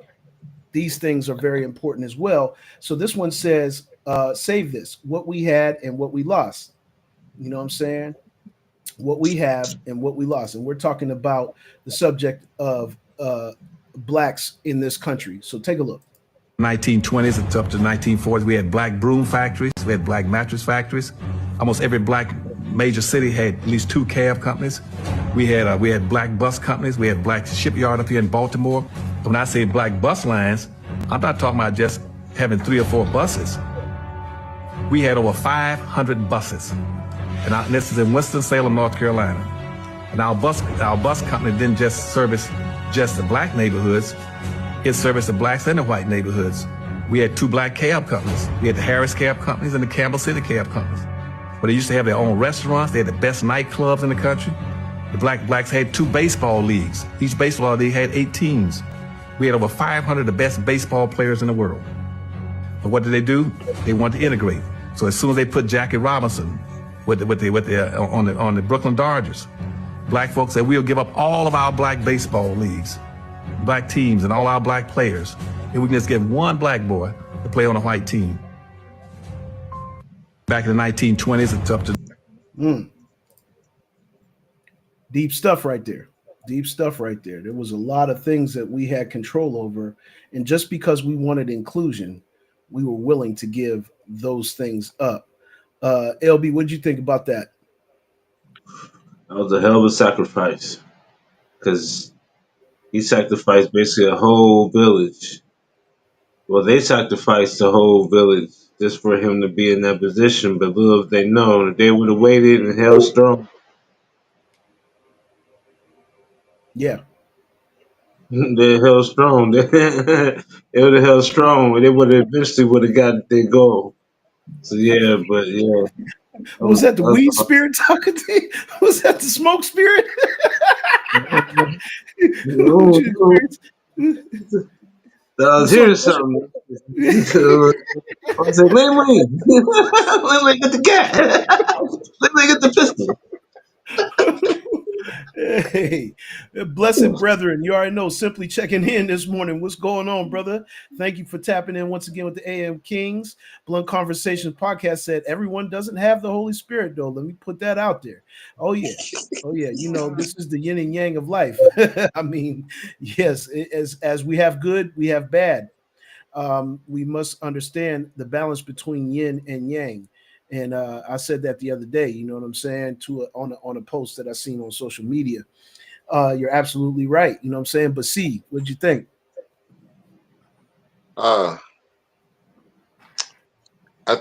These things are very important as well. So this one says, save this, what we had and what we lost. You know what I'm saying? What we have and what we lost. And we're talking about the subject of blacks in this country. So take a look. 1920s and up to 1940s, we had black broom factories, we had black mattress factories. Almost every black major city had at least 2 cab companies. We had black bus companies. We had black shipyard up here in Baltimore. When I say black bus lines, I'm not talking about just having 3 or 4 buses. We had over 500 buses, and this is in Winston-Salem, North Carolina. And our bus company didn't just service just the black neighborhoods. It serviced the blacks and the white neighborhoods. We had 2 black cab companies. We had the Harris Cab Companies and the Campbell City Cab Companies. But they used to have their own restaurants. They had the best nightclubs in the country. The blacks had 2 baseball leagues. Each baseball league had 8 teams. We had over 500 of the best baseball players in the world. But what did they do? They wanted to integrate. So as soon as they put Jackie Robinson on the Brooklyn Dodgers, black folks said, we'll give up all of our black baseball leagues, black teams, and all our black players, and we can just get one black boy to play on a white team. Back in the 1920s, it's up to... Deep stuff right there. Deep stuff right there. There was a lot of things that we had control over. And just because we wanted inclusion, we were willing to give those things up. LB, what did you think about that? That was a hell of a sacrifice because he sacrificed basically a whole village. Well, they sacrificed the whole village just for him to be in that position. But little if they known, if they would have waited and held strong, Yeah. they held strong. They would have held strong, and they would have eventually would have got their goal. So yeah, but yeah, Was that the weed spirit talking to you? Was that the smoke spirit? no, no. I was hearing something. I said, Lin, Lin, get the cat. Lin, get the pistol. Hey, blessed brethren, you already know, simply checking in this morning. What's going on, brother? Thank you for tapping in once again with the AM Kings. Blunt Conversations podcast said everyone doesn't have the Holy Spirit, though. Let me put that out there. Oh, yeah. Oh, yeah. You know, this is the yin and yang of life. I mean, yes, as we have good, we have bad. We must understand the balance between yin and yang. And I said that the other day, you know what I'm saying, on a post that I seen on social media. You're absolutely right, you know what I'm saying. But see, what'd you think? I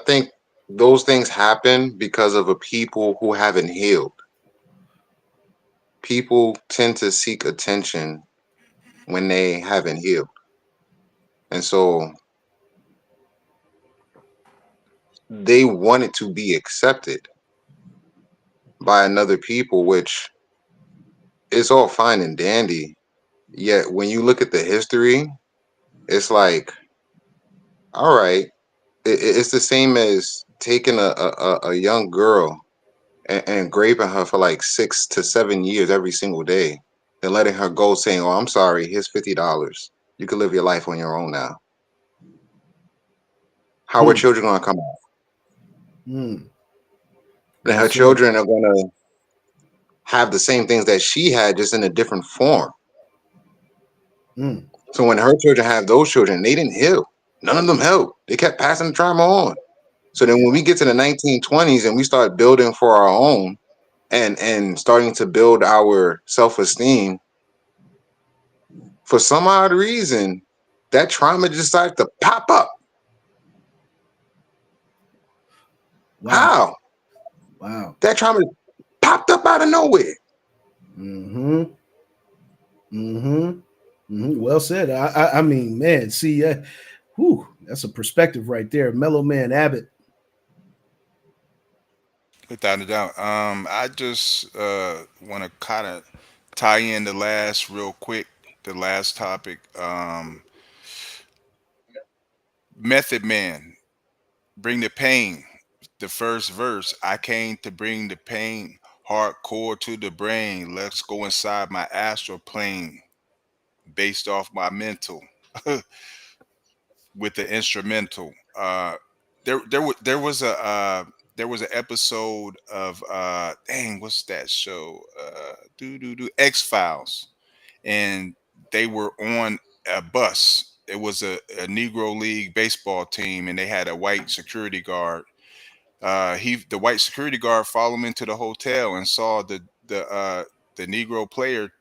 think those things happen because of a people who haven't healed. People tend to seek attention when they haven't healed. And so they wanted to be accepted by another people, which is all fine and dandy. Yet when you look at the history, it's like, all right, it's the same as taking a young girl and raping her for like 6 to 7 years every single day, then letting her go saying, oh, I'm sorry, here's $50. You can live your life on your own now. How are children going to come out? And her children are going to have the same things that she had, just in a different form. So when her children have those children, they didn't heal. None of them helped. They kept passing the trauma on. So then when we get to the 1920s and we start building for our own and starting to build our self-esteem, for some odd reason, that trauma just started to pop up. Wow. How? Wow. That trauma popped up out of nowhere. Well said. I mean, man, see, whew, that's a perspective right there. Mellow Man Abbott. Without a doubt. I just want to kind of tie in the last real quick, the last topic. Method Man, bring the pain. The first verse, I came to bring the pain, hardcore to the brain. Let's go inside my astral plane, based off my mental, with the instrumental. There was an episode of dang, what's that show? X Files, and they were on a bus. It was a Negro League baseball team, and they had a white security guard. The white security guard followed him into the hotel and saw the Negro player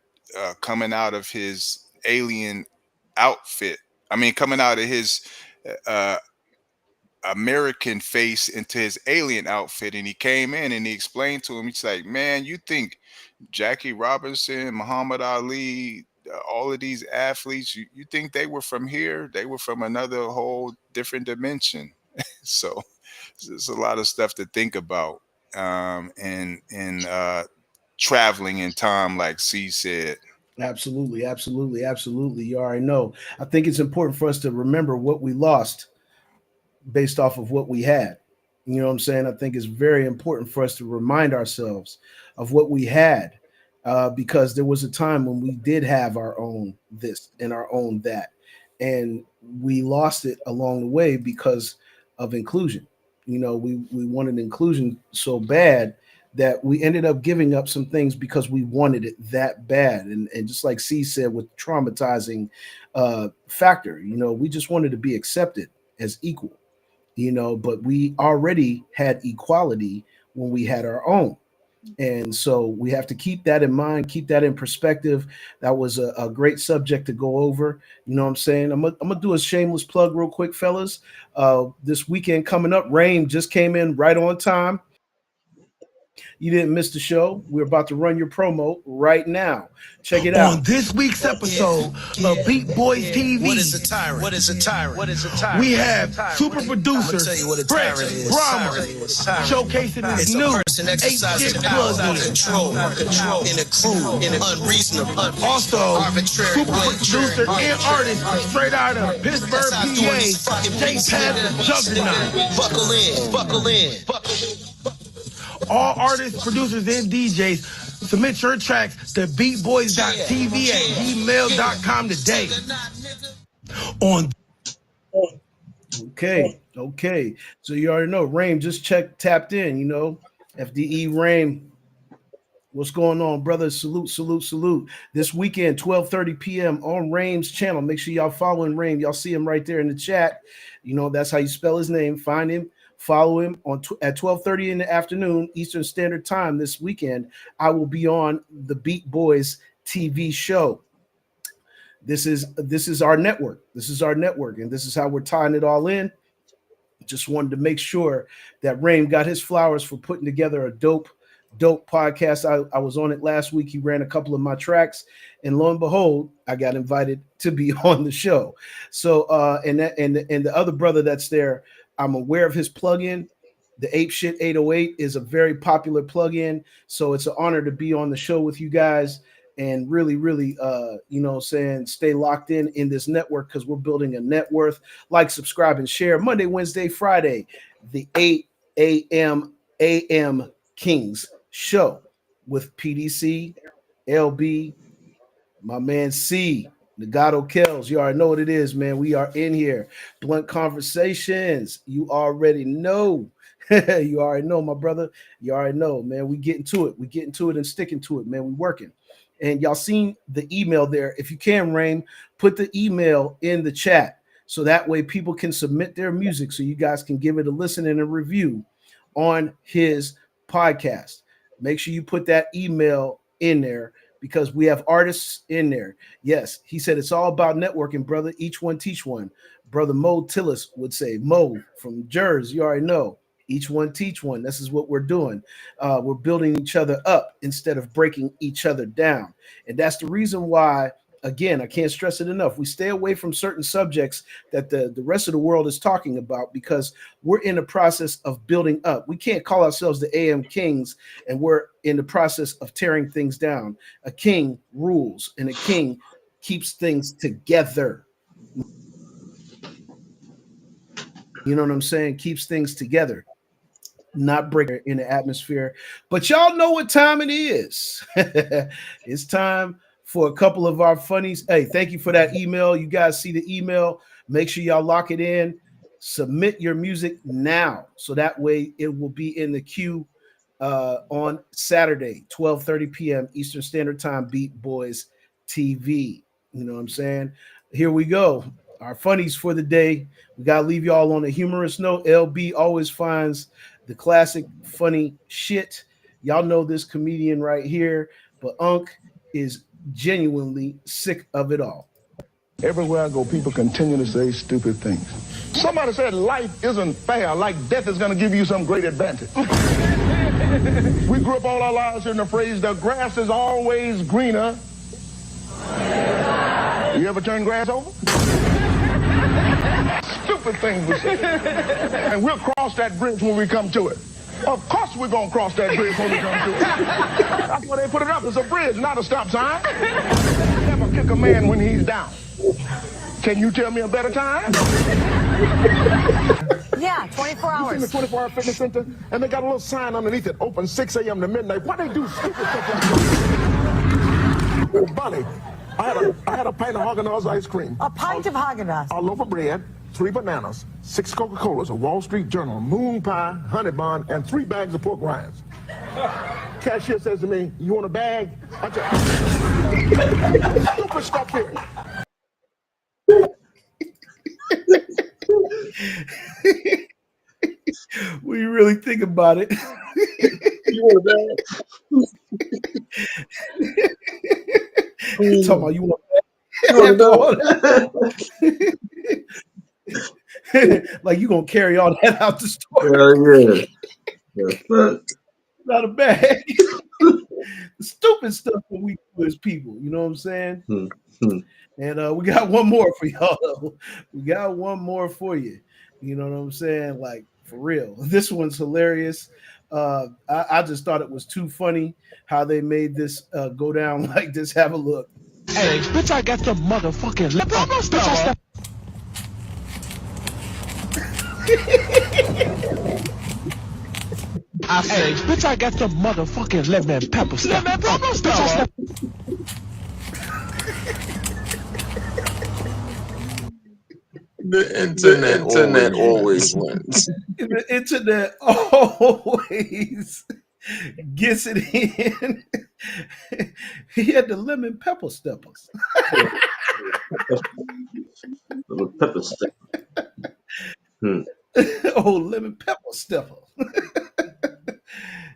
coming out of his alien outfit. I mean, coming out of his uh, American face into his alien outfit, and he came in and he explained to him. He's like, "Man, you think Jackie Robinson, Muhammad Ali, all of these athletes, you think they were from here? They were from another whole different dimension." So there's a lot of stuff to think about, and traveling in time, like C said. Absolutely, absolutely, absolutely. You already know. I think it's important for us to remember what we lost based off of what we had. You know what I'm saying? I think it's very important for us to remind ourselves of what we had, because there was a time when we did have our own this and our own that, and we lost it along the way because of inclusion. We wanted inclusion so bad that we ended up giving up some things because we wanted it that bad. And just like C said, with traumatizing factor, we just wanted to be accepted as equal, but we already had equality when we had our own. And so we have to keep that in mind, keep that in perspective. That was a great subject to go over. You know what I'm saying? I'm gonna do a shameless plug real quick, fellas. This weekend coming up, Rain just came in right on time. You didn't miss the show. We're about to run your promo right now. Check it On out. this week's episode of Beat Boys TV, What is a tyrant? What is a tyrant? What is a tyrant? we have super producer tell you what a Brett tyrant is. Brahmer Tyrant. showcasing his It's a new person 8 exercising shit power plug without control, in a cruel, in an unreasonable, Also, arbitrary super way. producer and artist straight out of Pittsburgh, That's how I'm doing PA, these fucking J. beats, Pat nigga. the Juggernaut. Buckle in, buckle in. All artists, producers, and DJs, submit your tracks to beatboys.tv at gmail.com today. On Okay. So you already know Rain just tapped in, FDE Rain. What's going on, brother? Salute, salute, salute. This weekend, 12:30 p.m. on Rain's channel. Make sure y'all following Rain. Y'all see him right there in the chat. That's how you spell his name. Find him, follow him at 12:30 in the afternoon Eastern Standard Time this weekend. I will be on the Beat Boys TV show. This is our network. This is our network, and this is how we're tying it all in. Just wanted to make sure that Rain got his flowers for putting together a dope podcast. I was on it last week. He ran a couple of my tracks, and lo and behold, I got invited to be on the show. So and the other brother that's there, I'm aware of his plugin. The Ape Shit 808 is a very popular plugin. So it's an honor to be on the show with you guys and really, really, stay locked in this network, because we're building a net worth. Like, subscribe, and share. Monday, Wednesday, Friday, the 8 a.m. Kings show with PDC, LB, my man C, Nagato Kells. You already know what it is, man. We are in here. Blunt Conversations. You already know. You already know, my brother. You already know, man. We getting to it. We getting to it and sticking to it, man. We working. And y'all seen the email there. If you can, Rain, put the email in the chat so that way people can submit their music so you guys can give it a listen and a review on his podcast. Make sure you put that email in there because we have artists in there. Yes, he said it's all about networking, brother. Each one teach one. Brother Mo Tillis would say, Mo from Jersey, you already know. Each one teach one. This is what we're doing. We're building each other up instead of breaking each other down. And that's the reason why again, I can't stress it enough. We stay away from certain subjects that the rest of the world is talking about because we're in the process of building up. We can't call ourselves the AM Kings and we're in the process of tearing things down. A king rules and a king keeps things together. You know what I'm saying? Keeps things together, not break in the atmosphere. But y'all know what time it is. It's time for a couple of our funnies. Hey, thank you for that email. You guys see the email. Make sure y'all lock it in. Submit your music now. So that way it will be in the queue on Saturday, 12:30 p.m. Eastern Standard Time, Beat Boys TV. You know what I'm saying? Here we go. Our funnies for the day. We got to leave y'all on a humorous note. LB always finds the classic funny shit. Y'all know this comedian right here, but Unc is genuinely sick of it all. Everywhere I go, people continue to say stupid things. Somebody said life isn't fair, like death is going to give you some great advantage. We grew up all our lives hearing the phrase, the grass is always greener. You ever turn grass over? Stupid things we say. And we'll cross that bridge when we come to it. Of course we're going to cross that bridge when we come to it. That's why they put it up. It's a bridge, not a stop sign. Never kick a man when he's down. Can you tell me a better time? Yeah, 24 hours. You seen the 24-hour fitness center? And they got a little sign underneath it, open 6 a.m. to midnight. Why they do stupid stuff like that? Bunny, I had a pint of Haagen-Dazs ice cream. A pint of Haagen-Dazs. A loaf of bread, 3 bananas, 6 Coca-Colas, a Wall Street Journal, moon pie, honey bun, and 3 bags of pork rinds. Cashier says to me, "You want a bag?" I said, stupid stuff here. When you really think about it. Talking about you want like you gonna carry all that out the store. Yeah. Not a bag. Stupid stuff that we do as people, you know what I'm saying? And we got one more for y'all. We got one more for you. You know what I'm saying? Like, for real. This one's hilarious. I just thought it was too funny how they made this go down like this. Have a look. Hey, bitch, I got the motherfucking bitch, Hey, bitch, I got the motherfucking lemon pepper stuff. Lemon pepper stuff. The internet always wins. The internet always gets it in. He had the lemon pepper steppers. Lemon pepper stepper. Oh, lemon pepper stepper.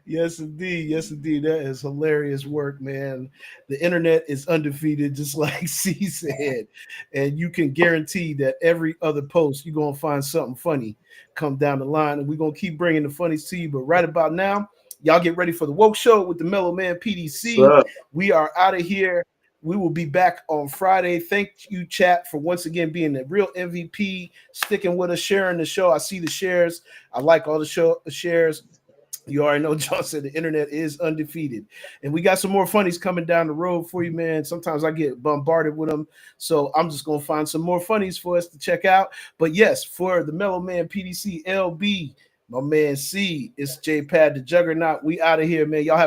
Yes, indeed. Yes, indeed. That is hilarious work, man. The internet is undefeated, just like C said. And you can guarantee that every other post, you're going to find something funny come down the line. And we're going to keep bringing the funnies to you. But right about now, y'all get ready for the Woke Show with the Mello Man PDC. We are out of here. We will be back on Friday. Thank you, chat, for once again being the real MVP, sticking with us, sharing the show. I see the shares. I like all the shares. You already know, John said the internet is undefeated. And we got some more funnies coming down the road for you, man. Sometimes I get bombarded with them. So I'm just going to find some more funnies for us to check out. But yes, for the Mello Man PDC LB, my man C, it's J Pad the Juggernaut. We out of here, man. Y'all have